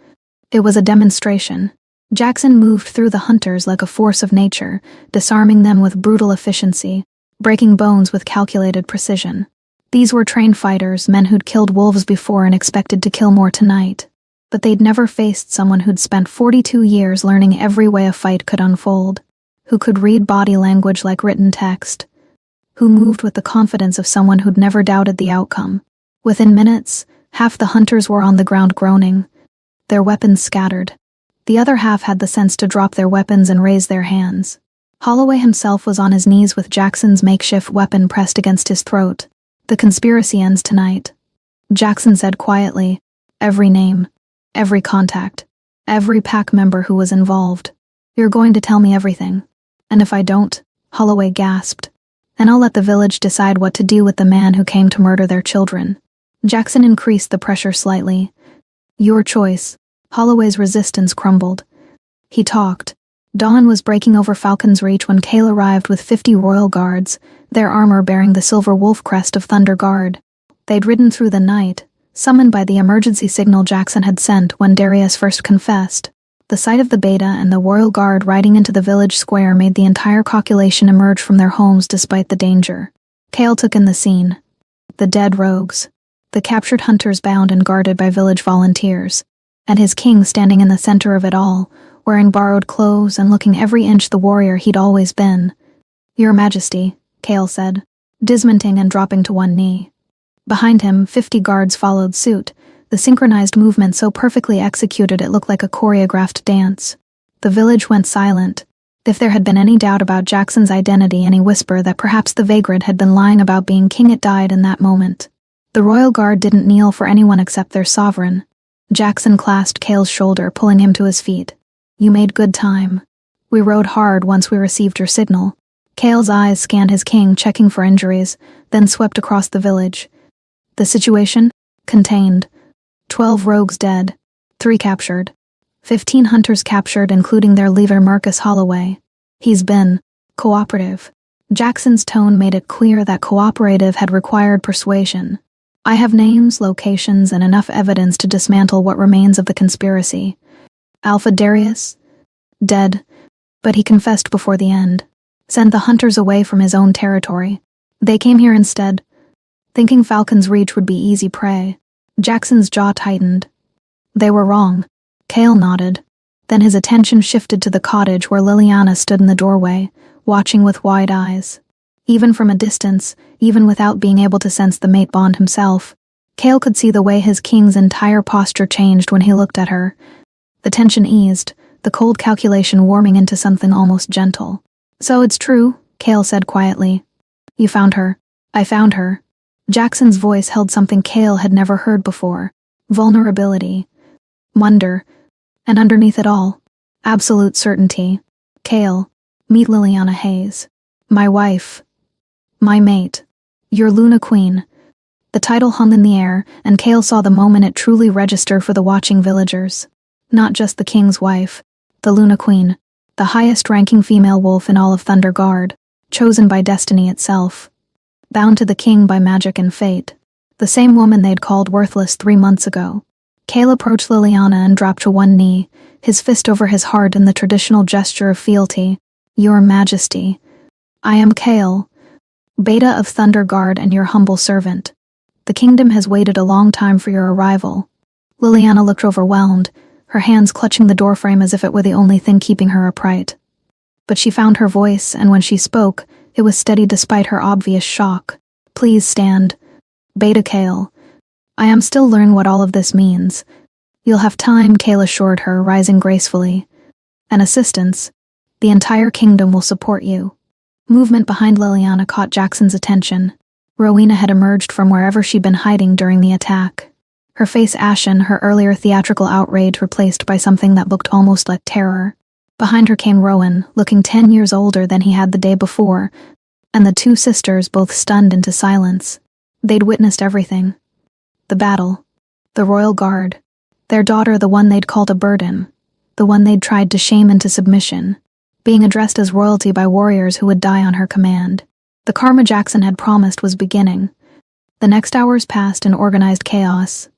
It was a demonstration. Jackson moved through the hunters like a force of nature, disarming them with brutal efficiency, breaking bones with calculated precision. These were trained fighters, men who'd killed wolves before and expected to kill more tonight. But they'd never faced someone who'd spent 42 years learning every way a fight could unfold, who could read body language like written text, who moved with the confidence of someone who'd never doubted the outcome. Within minutes, half the hunters were on the ground groaning, their weapons scattered. The other half had the sense to drop their weapons and raise their hands. Holloway himself was on his knees with Jackson's makeshift weapon pressed against his throat. The conspiracy ends tonight, Jackson said quietly. Every name, every contact, every pack member who was involved. You're going to tell me everything. And if I don't, Holloway gasped, then I'll let the village decide what to do with the man who came to murder their children. Jackson increased the pressure slightly. Your choice. Holloway's resistance crumbled. He talked. Dawn was breaking over Falcon's Reach when Cale arrived with 50 royal guards, their armor bearing the silver wolf crest of Thunder Guard. They'd ridden through the night, summoned by the emergency signal Jackson had sent when Darius first confessed. The sight of the Beta and the royal guard riding into the village square made the entire calculation emerge from their homes despite the danger. Cale took in the scene. The dead rogues. The captured hunters bound and guarded by village volunteers. And his king standing in the center of it all, wearing borrowed clothes and looking every inch the warrior he'd always been. Your Majesty, Cale said, dismounting and dropping to one knee. Behind him, 50 guards followed suit, the synchronized movement so perfectly executed it looked like a choreographed dance. The village went silent. If there had been any doubt about Jackson's identity, any whisper that perhaps the vagrant had been lying about being king, it died in that moment. The royal guard didn't kneel for anyone except their sovereign. Jackson clasped Cale's shoulder, pulling him to his feet. You made good time. We rode hard once we received your signal. Cale's eyes scanned his king, checking for injuries, then swept across the village. The situation? Contained. 12 rogues dead. 3 captured. 15 hunters captured, including their leader Marcus Holloway. He's been cooperative. Jackson's tone made it clear that cooperative had required persuasion. I have names, locations, and enough evidence to dismantle what remains of the conspiracy. Alpha Darius? Dead, but he confessed before the end. Sent the hunters away from his own territory. They came here instead, thinking Falcon's Reach would be easy prey. Jackson's jaw tightened. They were wrong. Cale nodded. Then his attention shifted to the cottage where Liliana stood in the doorway, watching with wide eyes. Even from a distance, even without being able to sense the mate bond himself, Cale could see the way his king's entire posture changed when he looked at her. The tension eased, the cold calculation warming into something almost gentle. So it's true, Cale said quietly. You found her. I found her. Jackson's voice held something Cale had never heard before. Vulnerability. Wonder. And underneath it all, absolute certainty. Cale, meet Liliana Hayes. My wife. My mate. Your Luna Queen. The title hung in the air, and Cale saw the moment it truly registered for the watching villagers. Not just the king's wife, the Luna Queen, the highest-ranking female wolf in all of Thunder Guard, chosen by destiny itself. Bound to the king by magic and fate. The same woman they'd called worthless 3 months ago. Cale approached Liliana and dropped to one knee, his fist over his heart in the traditional gesture of fealty. Your Majesty. I am Cale, Beta of Thunder Guard and your humble servant. The kingdom has waited a long time for your arrival. Liliana looked overwhelmed, her hands clutching the doorframe as if it were the only thing keeping her upright. But she found her voice, and when she spoke, it was steady despite her obvious shock. Please stand. Beta Cale. I am still learning what all of this means. You'll have time, Kale assured her, rising gracefully. And assistance. The entire kingdom will support you. Movement behind Liliana caught Jackson's attention. Rowena had emerged from wherever she'd been hiding during the attack. Her face ashen, her earlier theatrical outrage replaced by something that looked almost like terror. Behind her came Rowan, looking 10 years older than he had the day before, and the two sisters both stunned into silence. They'd witnessed everything. The battle. The royal guard. Their daughter, the one they'd called a burden. The one they'd tried to shame into submission. Being addressed as royalty by warriors who would die on her command. The karma Jackson had promised was beginning. The next hours passed in organized chaos.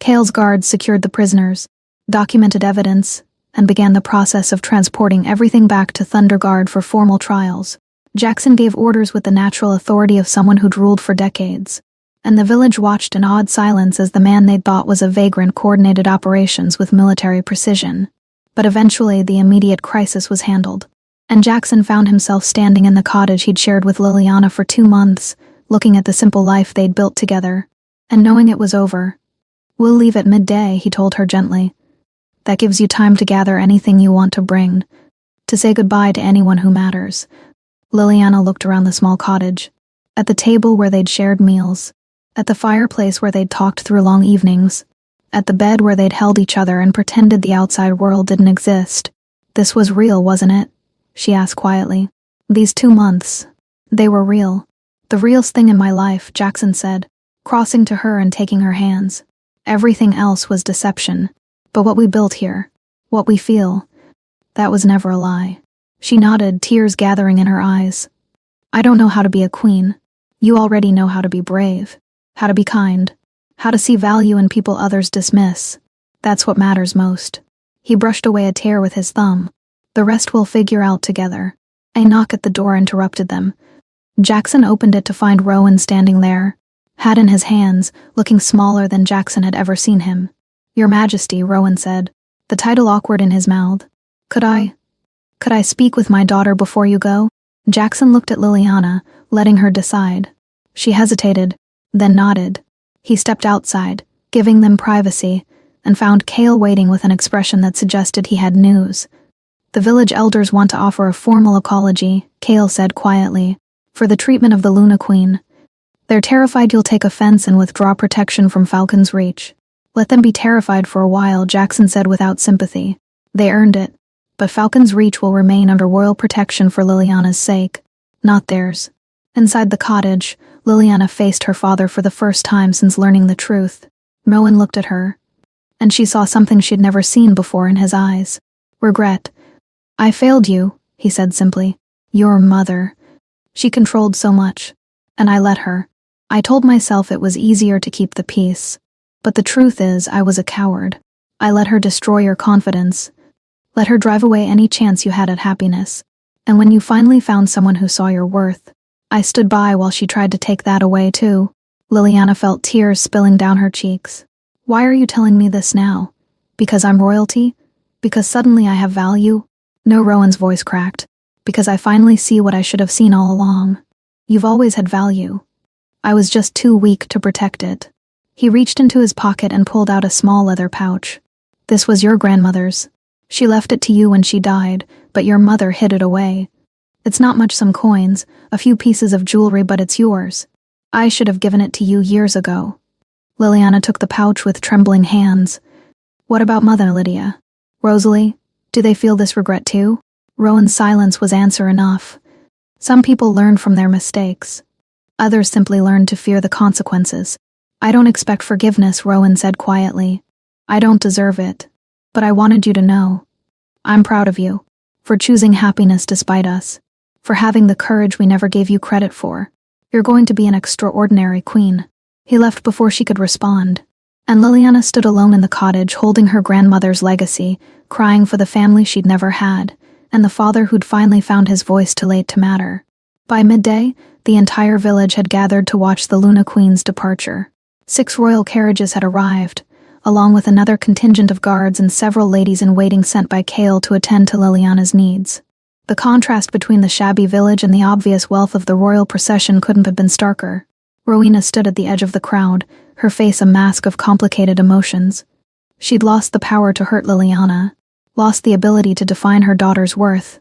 Kale's guards secured the prisoners, documented evidence, and began the process of transporting everything back to Thunderguard for formal trials. Jackson gave orders with the natural authority of someone who'd ruled for decades, and the village watched in awed silence as the man they'd thought was a vagrant coordinated operations with military precision. But eventually the immediate crisis was handled, and Jackson found himself standing in the cottage he'd shared with Liliana for 2 months, looking at the simple life they'd built together, and knowing it was over. "We'll leave at midday," he told her gently. "That gives you time to gather anything you want to bring, to say goodbye to anyone who matters." Liliana looked around the small cottage, at the table where they'd shared meals, at the fireplace where they'd talked through long evenings, at the bed where they'd held each other and pretended the outside world didn't exist. "This was real, wasn't it?" she asked quietly. "These 2 months, they were real." "The realest thing in my life," Jackson said, crossing to her and taking her hands. "Everything else was deception. But what we built here, what we feel, that was never a lie." She nodded, tears gathering in her eyes. "I don't know how to be a queen. You already know how to be brave, how to be kind, how to see value in people others dismiss. That's what matters most." He brushed away a tear with his thumb. "The rest we'll figure out together." A knock at the door interrupted them. Jackson opened it to find Rowan standing there, hat in his hands, looking smaller than Jackson had ever seen him. "Your Majesty," Rowan said, the title awkward in his mouth. Could I speak with my daughter before you go?" Jackson looked at Liliana, letting her decide. She hesitated, then nodded. He stepped outside, giving them privacy, and found Kale waiting with an expression that suggested he had news. "The village elders want to offer a formal apology," Kale said quietly, "for the treatment of the Luna Queen. They're terrified you'll take offense and withdraw protection from Falcon's Reach." "Let them be terrified for a while," Jackson said without sympathy. "They earned it. But Falcon's Reach will remain under royal protection for Liliana's sake, not theirs." Inside the cottage, Liliana faced her father for the first time since learning the truth. Rowan looked at her, and she saw something she'd never seen before in his eyes. Regret. "I failed you," he said simply. "Your mother. She controlled so much, and I let her. I told myself it was easier to keep the peace. But the truth is, I was a coward. I let her destroy your confidence. Let her drive away any chance you had at happiness. And when you finally found someone who saw your worth, I stood by while she tried to take that away too." Liliana felt tears spilling down her cheeks. "Why are you telling me this now? Because I'm royalty? Because suddenly I have value?" "No," Rowan's voice cracked. "Because I finally see what I should have seen all along. You've always had value. I was just too weak to protect it." He reached into his pocket and pulled out a small leather pouch. "This was your grandmother's. She left it to you when she died, but your mother hid it away. It's not much, some coins, a few pieces of jewelry, but it's yours. I should have given it to you years ago." Liliana took the pouch with trembling hands. "What about Mother Lydia? Rosalie? Do they feel this regret too?" Rowan's silence was answer enough. "Some people learn from their mistakes. Others simply learn to fear the consequences." "I don't expect forgiveness," Rowan said quietly. "I don't deserve it. But I wanted you to know. I'm proud of you, for choosing happiness despite us, for having the courage we never gave you credit for. You're going to be an extraordinary queen." He left before she could respond, and Liliana stood alone in the cottage holding her grandmother's legacy, crying for the family she'd never had, and the father who'd finally found his voice too late to matter. By midday, the entire village had gathered to watch the Luna Queen's departure. 6 royal carriages had arrived, along with another contingent of guards and several ladies-in-waiting sent by Kale to attend to Liliana's needs. The contrast between the shabby village and the obvious wealth of the royal procession couldn't have been starker. Rowena stood at the edge of the crowd, her face a mask of complicated emotions. She'd lost the power to hurt Liliana, lost the ability to define her daughter's worth,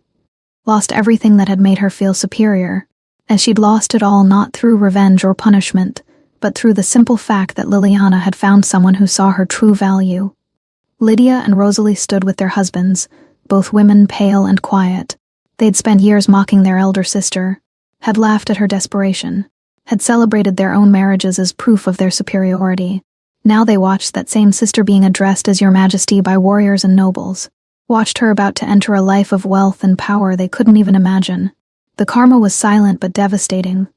lost everything that had made her feel superior, and she'd lost it all not through revenge or punishment, but through the simple fact that Liliana had found someone who saw her true value. Lydia and Rosalie stood with their husbands, both women pale and quiet. They'd spent years mocking their elder sister, had laughed at her desperation, had celebrated their own marriages as proof of their superiority. Now they watched that same sister being addressed as Your Majesty by warriors and nobles, watched her about to enter a life of wealth and power they couldn't even imagine. The karma was silent but devastating.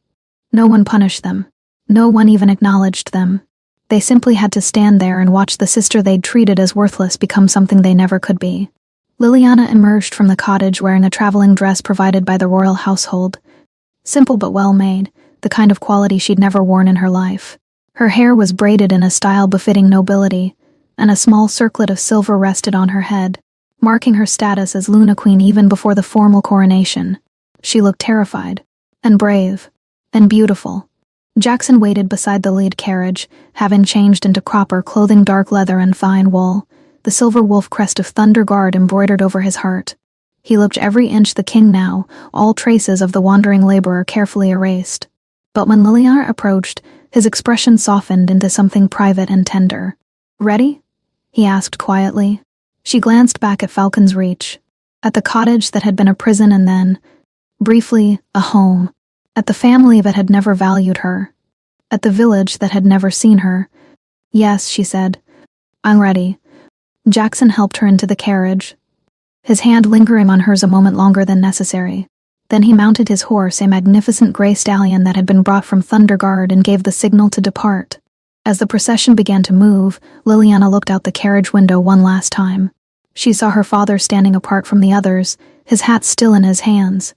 No one punished them. No one even acknowledged them. They simply had to stand there and watch the sister they'd treated as worthless become something they never could be. Liliana emerged from the cottage wearing a traveling dress provided by the royal household. Simple but well-made, the kind of quality she'd never worn in her life. Her hair was braided in a style befitting nobility, and a small circlet of silver rested on her head, marking her status as Luna Queen even before the formal coronation. She looked terrified, and brave, and beautiful. Jackson waited beside the lead carriage, having changed into cropper clothing, dark leather and fine wool, the silver wolf crest of Thunder Guard embroidered over his heart. He looked every inch the king now, all traces of the wandering laborer carefully erased. But when Liliana approached, his expression softened into something private and tender. "Ready?" he asked quietly. She glanced back at Falcon's Reach, at the cottage that had been a prison and then, briefly, a home, at the family that had never valued her, at the village that had never seen her. "Yes," she said. "I'm ready." Jackson helped her into the carriage, his hand lingering on hers a moment longer than necessary. Then he mounted his horse, a magnificent gray stallion that had been brought from Thunder Guard, and gave the signal to depart. As the procession began to move, Liliana looked out the carriage window one last time. She saw her father standing apart from the others, his hat still in his hands,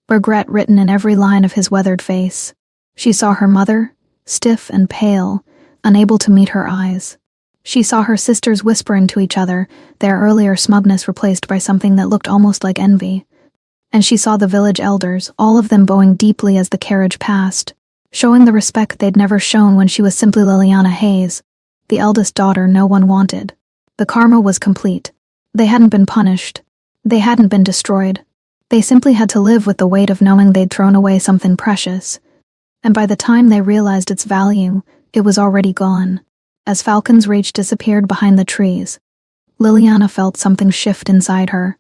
regret written in every line of his weathered face. She saw her mother, stiff and pale, unable to meet her eyes. She saw her sisters whispering to each other, their earlier smugness replaced by something that looked almost like envy. And she saw the village elders, all of them bowing deeply as the carriage passed, showing the respect they'd never shown when she was simply Liliana Hayes, the eldest daughter no one wanted. The karma was complete. They hadn't been punished. They hadn't been destroyed. They simply had to live with the weight of knowing they'd thrown away something precious. And by the time they realized its value, it was already gone. As Falcon's Reach disappeared behind the trees, Liliana felt something shift inside her.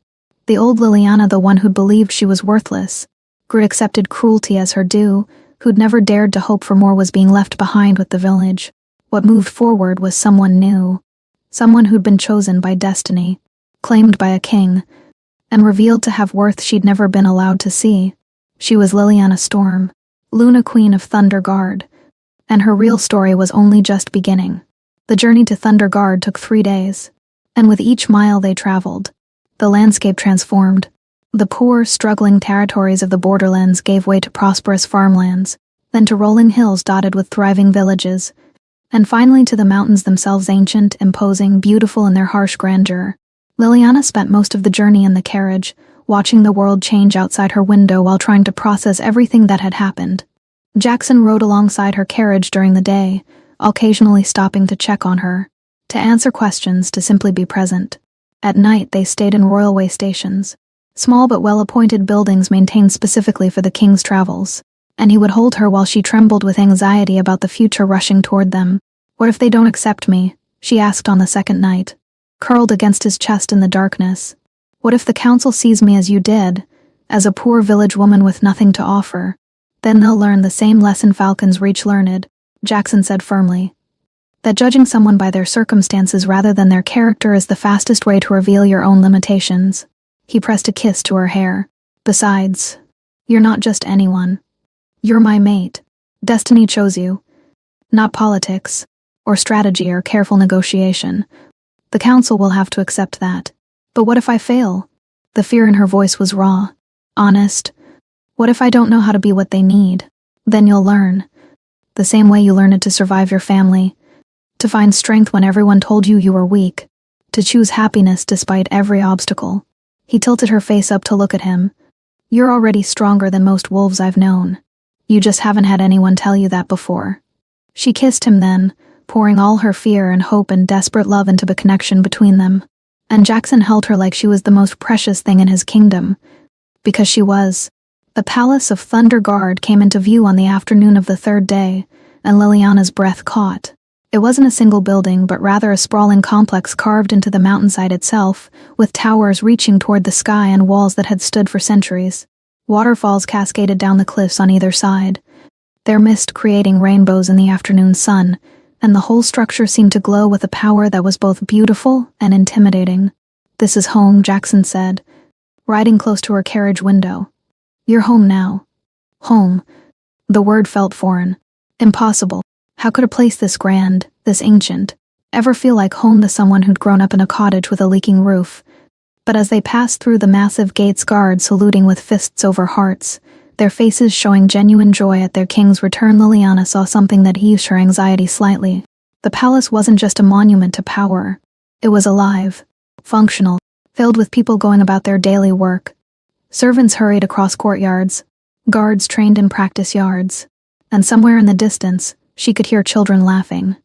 The old Liliana, the one who'd believed she was worthless, who'd accepted cruelty as her due, who'd never dared to hope for more, was being left behind with the village. What moved forward was someone new, someone who'd been chosen by destiny, claimed by a king, and revealed to have worth she'd never been allowed to see. She was Liliana Storm, Luna Queen of Thunder Guard, and her real story was only just beginning. The journey to Thunder Guard took 3 days, and with each mile they traveled, the landscape transformed. The poor, struggling territories of the borderlands gave way to prosperous farmlands, then to rolling hills dotted with thriving villages, and finally to the mountains themselves, ancient, imposing, beautiful in their harsh grandeur. Liliana spent most of the journey in the carriage, watching the world change outside her window while trying to process everything that had happened. Jackson rode alongside her carriage during the day, occasionally stopping to check on her, to answer questions, to simply be present. At night they stayed in royal stations, small but well-appointed buildings maintained specifically for the king's travels, and he would hold her while she trembled with anxiety about the future rushing toward them. "What if they don't accept me?" she asked on the second night, curled against his chest in the darkness. "What if the council sees me as you did, as a poor village woman with nothing to offer? Then they'll learn the same lesson Falcon's Reach learned," Jackson said firmly. "That judging someone by their circumstances rather than their character is the fastest way to reveal your own limitations." He pressed a kiss to her hair. "Besides, you're not just anyone. You're my mate. Destiny chose you. Not politics, or strategy, or careful negotiation. The council will have to accept that. But what if I fail?" The fear in her voice was raw, honest. "What if I don't know how to be what they need? Then you'll learn. The same way you learned to survive your family. To find strength when everyone told you you were weak. To choose happiness despite every obstacle." He tilted her face up to look at him. "You're already stronger than most wolves I've known. You just haven't had anyone tell you that before." She kissed him then, pouring all her fear and hope and desperate love into the connection between them. And Jackson held her like she was the most precious thing in his kingdom. Because she was. The palace of Thunder Guard came into view on the afternoon of the third day, and Liliana's breath caught. It wasn't a single building, but rather a sprawling complex carved into the mountainside itself, with towers reaching toward the sky and walls that had stood for centuries. Waterfalls cascaded down the cliffs on either side, their mist creating rainbows in the afternoon sun, and the whole structure seemed to glow with a power that was both beautiful and intimidating. "This is home," Jackson said, riding close to her carriage window. "You're home now." Home. The word felt foreign. Impossible. How could a place this grand, this ancient, ever feel like home to someone who'd grown up in a cottage with a leaking roof? But as they passed through the massive gates, guards saluting with fists over hearts, their faces showing genuine joy at their king's return, Liliana saw something that eased her anxiety slightly. The palace wasn't just a monument to power. It was alive, functional, filled with people going about their daily work. Servants hurried across courtyards, guards trained in practice yards, and somewhere in the distance, she could hear children laughing.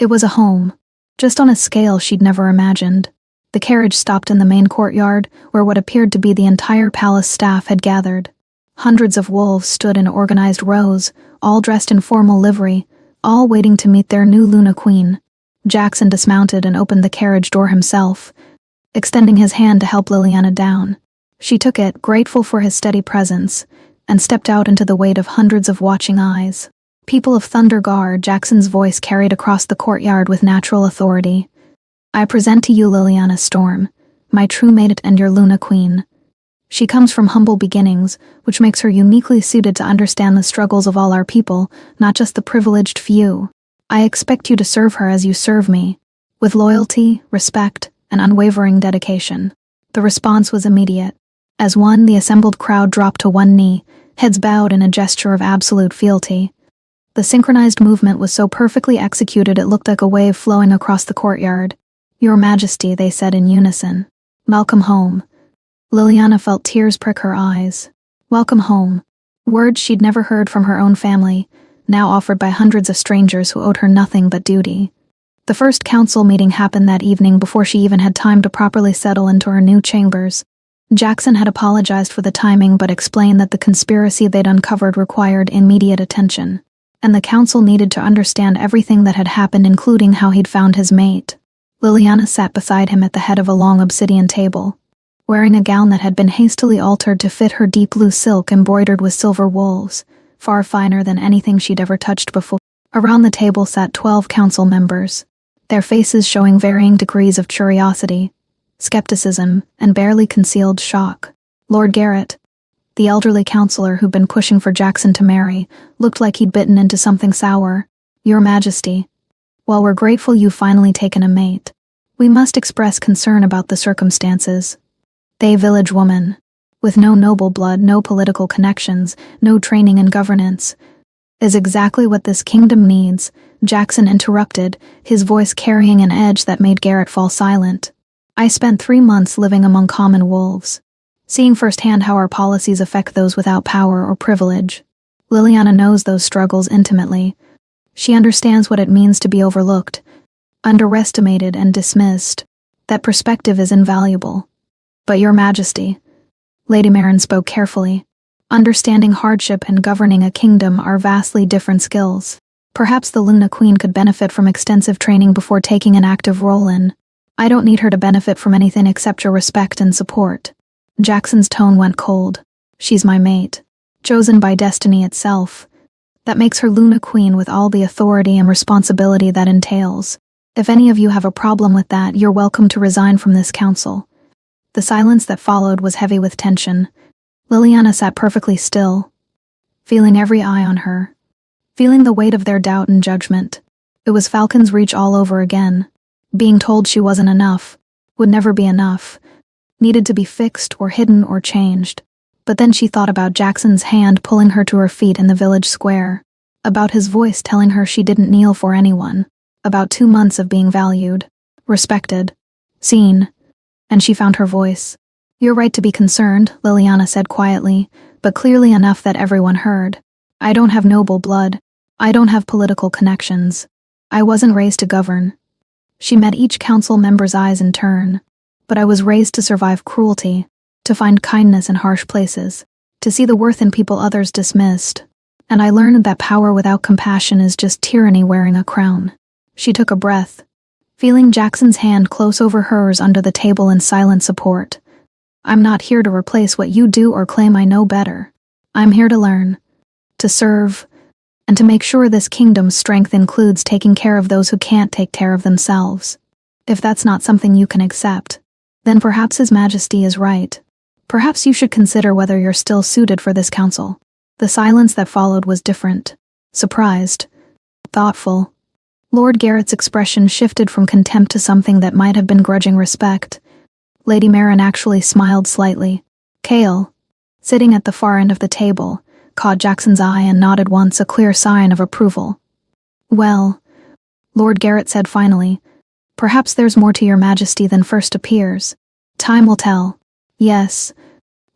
It was a home, just on a scale she'd never imagined. The carriage stopped in the main courtyard, where what appeared to be the entire palace staff had gathered. Hundreds of wolves stood in organized rows, all dressed in formal livery, all waiting to meet their new Luna Queen. Jackson dismounted and opened the carriage door himself, extending his hand to help Liliana down. She took it, grateful for his steady presence, and stepped out into the weight of hundreds of watching eyes. "People of Thunder Guard," Jackson's voice carried across the courtyard with natural authority. "I present to you Liliana Storm, my true mate and your Luna Queen. She comes from humble beginnings, which makes her uniquely suited to understand the struggles of all our people, not just the privileged few. I expect you to serve her as you serve me, with loyalty, respect, and unwavering dedication." The response was immediate. As one, the assembled crowd dropped to one knee, heads bowed in a gesture of absolute fealty. The synchronized movement was so perfectly executed it looked like a wave flowing across the courtyard. "Your Majesty," they said in unison. "Welcome home." Liliana felt tears prick her eyes. Welcome home. Words she'd never heard from her own family, now offered by hundreds of strangers who owed her nothing but duty. The first council meeting happened that evening before she even had time to properly settle into her new chambers. Jackson had apologized for the timing but explained that the conspiracy they'd uncovered required immediate attention, and the council needed to understand everything that had happened, including how he'd found his mate. Liliana sat beside him at the head of a long obsidian table, wearing a gown that had been hastily altered to fit her deep blue silk embroidered with silver wolves, far finer than anything she'd ever touched before. Around the table sat 12 council members, their faces showing varying degrees of curiosity, skepticism, and barely concealed shock. Lord Garrett, the elderly counselor who'd been pushing for Jackson to marry, looked like he'd bitten into something sour. "Your Majesty, while we're grateful you've finally taken a mate, we must express concern about the circumstances. They village woman, with no noble blood, no political connections, no training in governance, is exactly what this kingdom needs," Jackson interrupted, his voice carrying an edge that made Garrett fall silent. "I spent 3 months living among common wolves, seeing firsthand how our policies affect those without power or privilege. Liliana knows those struggles intimately. She understands what it means to be overlooked, underestimated, and dismissed. That perspective is invaluable. But Your Majesty," Lady Marin spoke carefully, "understanding hardship and governing a kingdom are vastly different skills. Perhaps the Luna Queen could benefit from extensive training before taking an active role in. I don't need her to benefit from anything except your respect and support." Jackson's tone went cold. "She's my mate, chosen by destiny itself. That makes her Luna Queen with all the authority and responsibility that entails. If any of you have a problem with that, you're welcome to resign from this council." The silence that followed was heavy with tension. Liliana sat perfectly still, feeling every eye on her, feeling the weight of their doubt and judgment. It was Falcon's Reach all over again. Being told she wasn't enough, would never be enough, needed to be fixed or hidden or changed. But then she thought about Jackson's hand pulling her to her feet in the village square, about his voice telling her she didn't kneel for anyone, about 2 months of being valued, respected, seen, and she found her voice. "You're right to be concerned," Liliana said quietly, but clearly enough that everyone heard. I don't have noble blood. I don't have political connections. I wasn't raised to govern. She met each council member's eyes in turn. But I was raised to survive cruelty, to find kindness in harsh places, to see the worth in people others dismissed. And I learned that power without compassion is just tyranny wearing a crown. She took a breath, feeling Jackson's hand close over hers under the table in silent support. I'm not here to replace what you do or claim I know better. I'm here to learn, to serve, and to make sure this kingdom's strength includes taking care of those who can't take care of themselves. If that's not something you can accept, then perhaps His Majesty is right. Perhaps you should consider whether you're still suited for this council. The silence that followed was different. Surprised. Thoughtful. Lord Garrett's expression shifted from contempt to something that might have been grudging respect. Lady Marin actually smiled slightly. Kale, sitting at the far end of the table, caught Jackson's eye and nodded once, a clear sign of approval. Well, Lord Garrett said finally, perhaps there's more to your Majesty than first appears. Time will tell. Yes,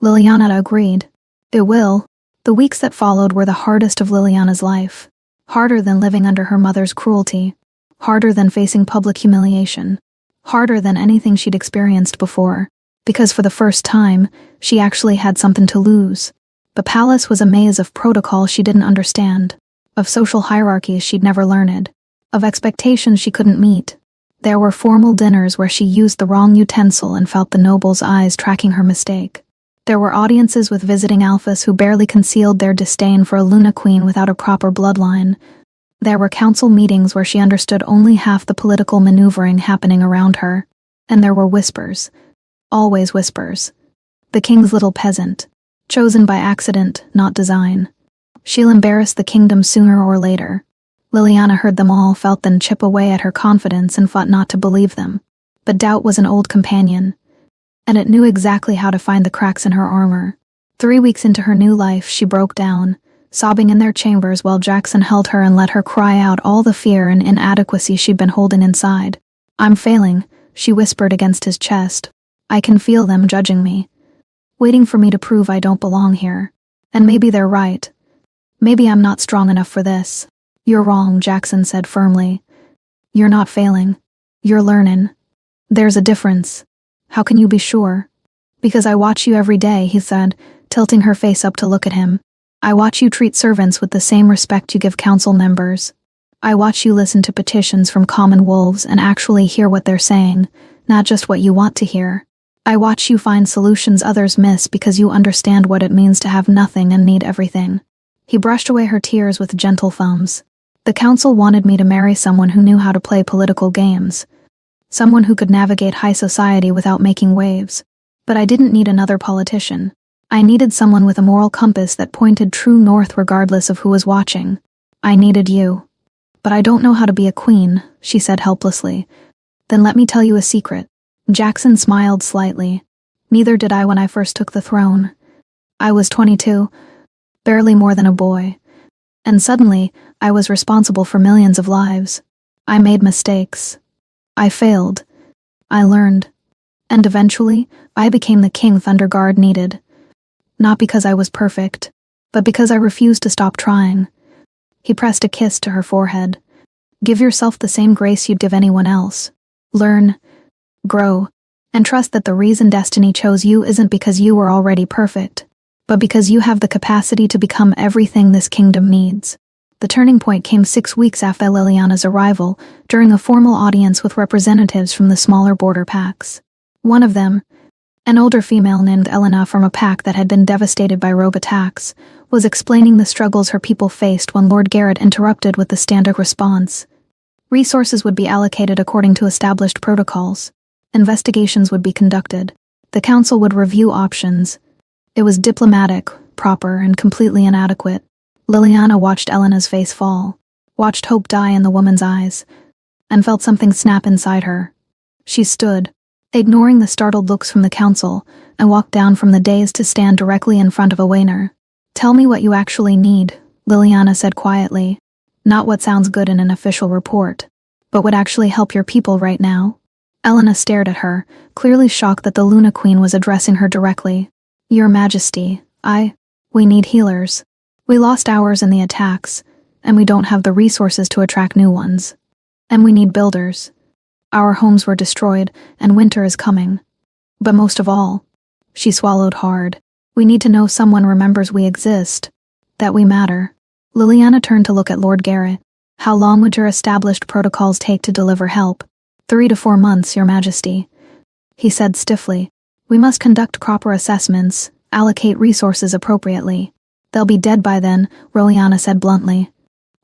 Liliana agreed. It will. The weeks that followed were the hardest of Liliana's life. Harder than living under her mother's cruelty. Harder than facing public humiliation. Harder than anything she'd experienced before. Because for the first time, she actually had something to lose. The palace was a maze of protocol she didn't understand. Of social hierarchies she'd never learned. Of expectations she couldn't meet. There were formal dinners where she used the wrong utensil and felt the noble's eyes tracking her mistake. There were audiences with visiting alphas who barely concealed their disdain for a Luna Queen without a proper bloodline. There were council meetings where she understood only half the political maneuvering happening around her. And there were whispers. Always whispers. The king's little peasant. Chosen by accident, not design. She'll embarrass the kingdom sooner or later. Liliana heard them all, felt them chip away at her confidence and fought not to believe them. But doubt was an old companion. And it knew exactly how to find the cracks in her armor. 3 weeks into her new life, she broke down, sobbing in their chambers while Jackson held her and let her cry out all the fear and inadequacy she'd been holding inside. I'm failing, she whispered against his chest. I can feel them judging me. Waiting for me to prove I don't belong here. And maybe they're right. Maybe I'm not strong enough for this. You're wrong, Jackson said firmly. You're not failing. You're learning. There's a difference. How can you be sure? Because I watch you every day, he said, tilting her face up to look at him. I watch you treat servants with the same respect you give council members. I watch you listen to petitions from common wolves and actually hear what they're saying, not just what you want to hear. I watch you find solutions others miss because you understand what it means to have nothing and need everything. He brushed away her tears with gentle thumbs. The council wanted me to marry someone who knew how to play political games. Someone who could navigate high society without making waves. But I didn't need another politician. I needed someone with a moral compass that pointed true north regardless of who was watching. I needed you. But I don't know how to be a queen, she said helplessly. Then let me tell you a secret. Jackson smiled slightly. Neither did I when I first took the throne. I was 22, barely more than a boy. And suddenly, I was responsible for millions of lives. I made mistakes. I failed. I learned. And eventually, I became the king Thunderguard needed. Not because I was perfect, but because I refused to stop trying. He pressed a kiss to her forehead. Give yourself the same grace you'd give anyone else. Learn, grow, and trust that the reason destiny chose you isn't because you were already perfect, but because you have the capacity to become everything this kingdom needs. The turning point came 6 weeks after Liliana's arrival, during a formal audience with representatives from the smaller border packs. One of them, an older female named Elena from a pack that had been devastated by rogue attacks, was explaining the struggles her people faced when Lord Garrett interrupted with the standard response. Resources would be allocated according to established protocols. Investigations would be conducted. The council would review options. It was diplomatic, proper, and completely inadequate. Liliana watched Elena's face fall, watched hope die in the woman's eyes, and felt something snap inside her. She stood, ignoring the startled looks from the council, and walked down from the dais to stand directly in front of Owainer. Tell me what you actually need, Liliana said quietly. Not what sounds good in an official report, but would actually help your people right now. Elena stared at her, clearly shocked that the Luna Queen was addressing her directly. Your Majesty, we need healers. We lost ours in the attacks, and we don't have the resources to attract new ones. And we need builders. Our homes were destroyed, and winter is coming. But most of all," she swallowed hard, "we need to know someone remembers we exist, that we matter." Liliana turned to look at Lord Garrett. "How long would your established protocols take to deliver help?" 3 to 4 months, Your Majesty," he said stiffly. "We must conduct proper assessments, allocate resources appropriately. They'll be dead by then," Liliana said bluntly.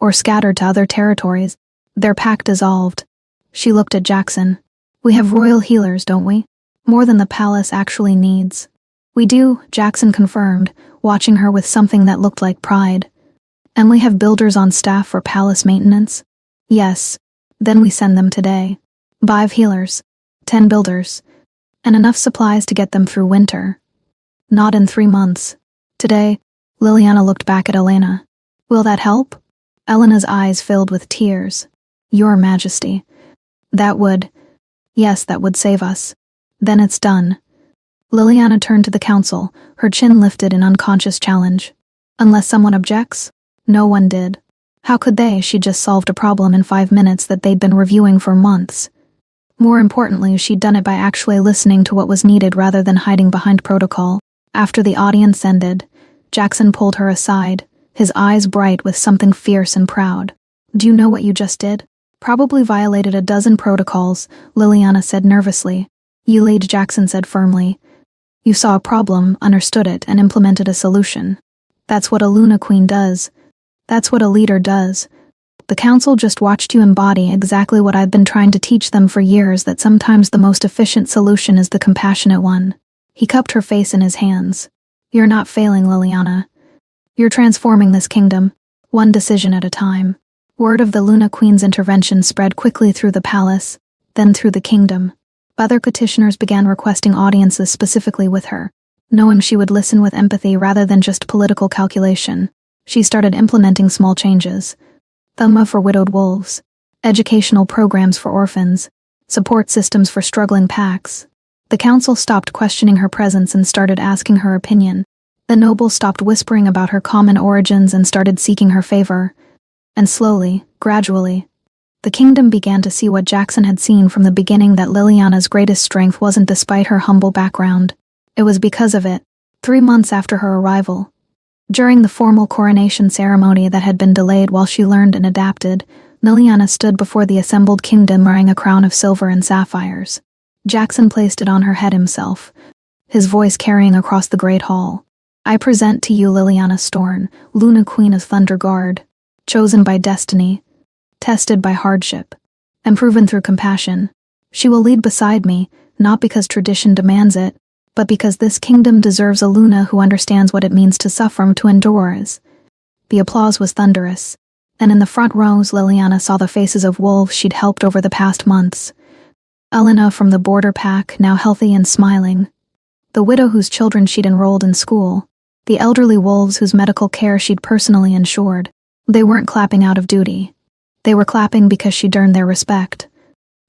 "Or scattered to other territories. Their pact dissolved." She looked at Jackson. "We have royal healers, don't we? More than the palace actually needs." "We do," Jackson confirmed, watching her with something that looked like pride. "And we have builders on staff for palace maintenance?" "Yes. Then we send them today. 5 healers, 10 builders, and enough supplies to get them through winter. Not in 3 months. Today." Liliana looked back at Elena. "Will that help?" Elena's eyes filled with tears. "Your Majesty. That would... Yes, that would save us. Then it's done." Liliana turned to the council, her chin lifted in unconscious challenge. "Unless someone objects?" No one did. How could they? She'd just solved a problem in 5 minutes that they'd been reviewing for months. More importantly, she'd done it by actually listening to what was needed rather than hiding behind protocol. After the audience ended, Jackson pulled her aside, his eyes bright with something fierce and proud. "Do you know what you just did?" "Probably violated a dozen protocols," Liliana said nervously. "You laid," Jackson said firmly. "You saw a problem, understood it, and implemented a solution. That's what a Luna Queen does. That's what a leader does. The council just watched you embody exactly what I've been trying to teach them for years, that sometimes the most efficient solution is the compassionate one." He cupped her face in his hands. "You're not failing, Liliana. You're transforming this kingdom, one decision at a time." Word of the Luna Queen's intervention spread quickly through the palace, then through the kingdom. Other petitioners began requesting audiences specifically with her, knowing she would listen with empathy rather than just political calculation. She started implementing small changes. Thumma for widowed wolves, educational programs for orphans, support systems for struggling packs. The council stopped questioning her presence and started asking her opinion. The nobles stopped whispering about her common origins and started seeking her favor. And slowly, gradually, the kingdom began to see what Jackson had seen from the beginning, that Liliana's greatest strength wasn't despite her humble background. It was because of it. 3 months after her arrival, during the formal coronation ceremony that had been delayed while she learned and adapted, Liliana stood before the assembled kingdom wearing a crown of silver and sapphires. Jackson placed it on her head himself, his voice carrying across the great hall. "I present to you Liliana Storn, Luna Queen of Thunder Guard, chosen by destiny, tested by hardship, and proven through compassion. She will lead beside me, not because tradition demands it, but because this kingdom deserves a Luna who understands what it means to suffer and to endure." The applause was thunderous, and in the front rows Liliana saw the faces of wolves she'd helped over the past months. Elena from the border pack, now healthy and smiling. The widow whose children she'd enrolled in school. The elderly wolves whose medical care she'd personally ensured. They weren't clapping out of duty. They were clapping because she'd earned their respect.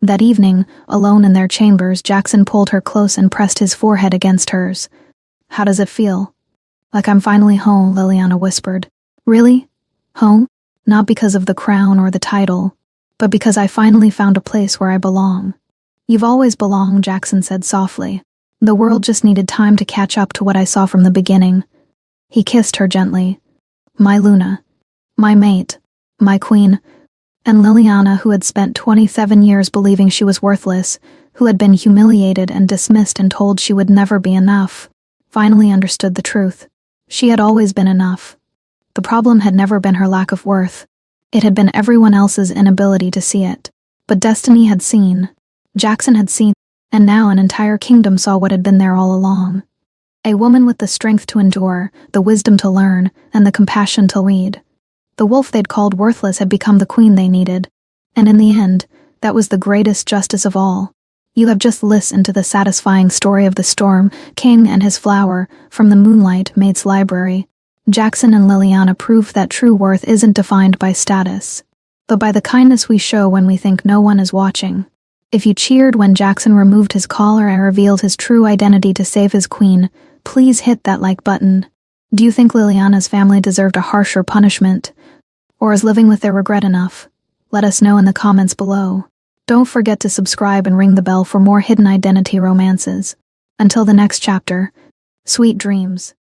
That evening, alone in their chambers, Jackson pulled her close and pressed his forehead against hers. "How does it feel?" "Like I'm finally home," Liliana whispered. "Really? Home? Not because of the crown or the title, but because I finally found a place where I belong." "You've always belonged," Jackson said softly. "The world just needed time to catch up to what I saw from the beginning." He kissed her gently. "My Luna. My mate. My queen." And Liliana, who had spent 27 years believing she was worthless, who had been humiliated and dismissed and told she would never be enough, finally understood the truth. She had always been enough. The problem had never been her lack of worth. It had been everyone else's inability to see it. But destiny had seen. Jackson had seen, and now an entire kingdom saw what had been there all along. A woman with the strength to endure, the wisdom to learn, and the compassion to lead. The wolf they'd called worthless had become the queen they needed. And in the end, that was the greatest justice of all. You have just listened to the satisfying story of the Storm King and his flower from the Moonlight Maid's library. Jackson and Liliana proved that true worth isn't defined by status, but by the kindness we show when we think no one is watching. If you cheered when Jackson removed his collar and revealed his true identity to save his queen, please hit that like button. Do you think Liliana's family deserved a harsher punishment? Or is living with their regret enough? Let us know in the comments below. Don't forget to subscribe and ring the bell for more hidden identity romances. Until the next chapter, sweet dreams.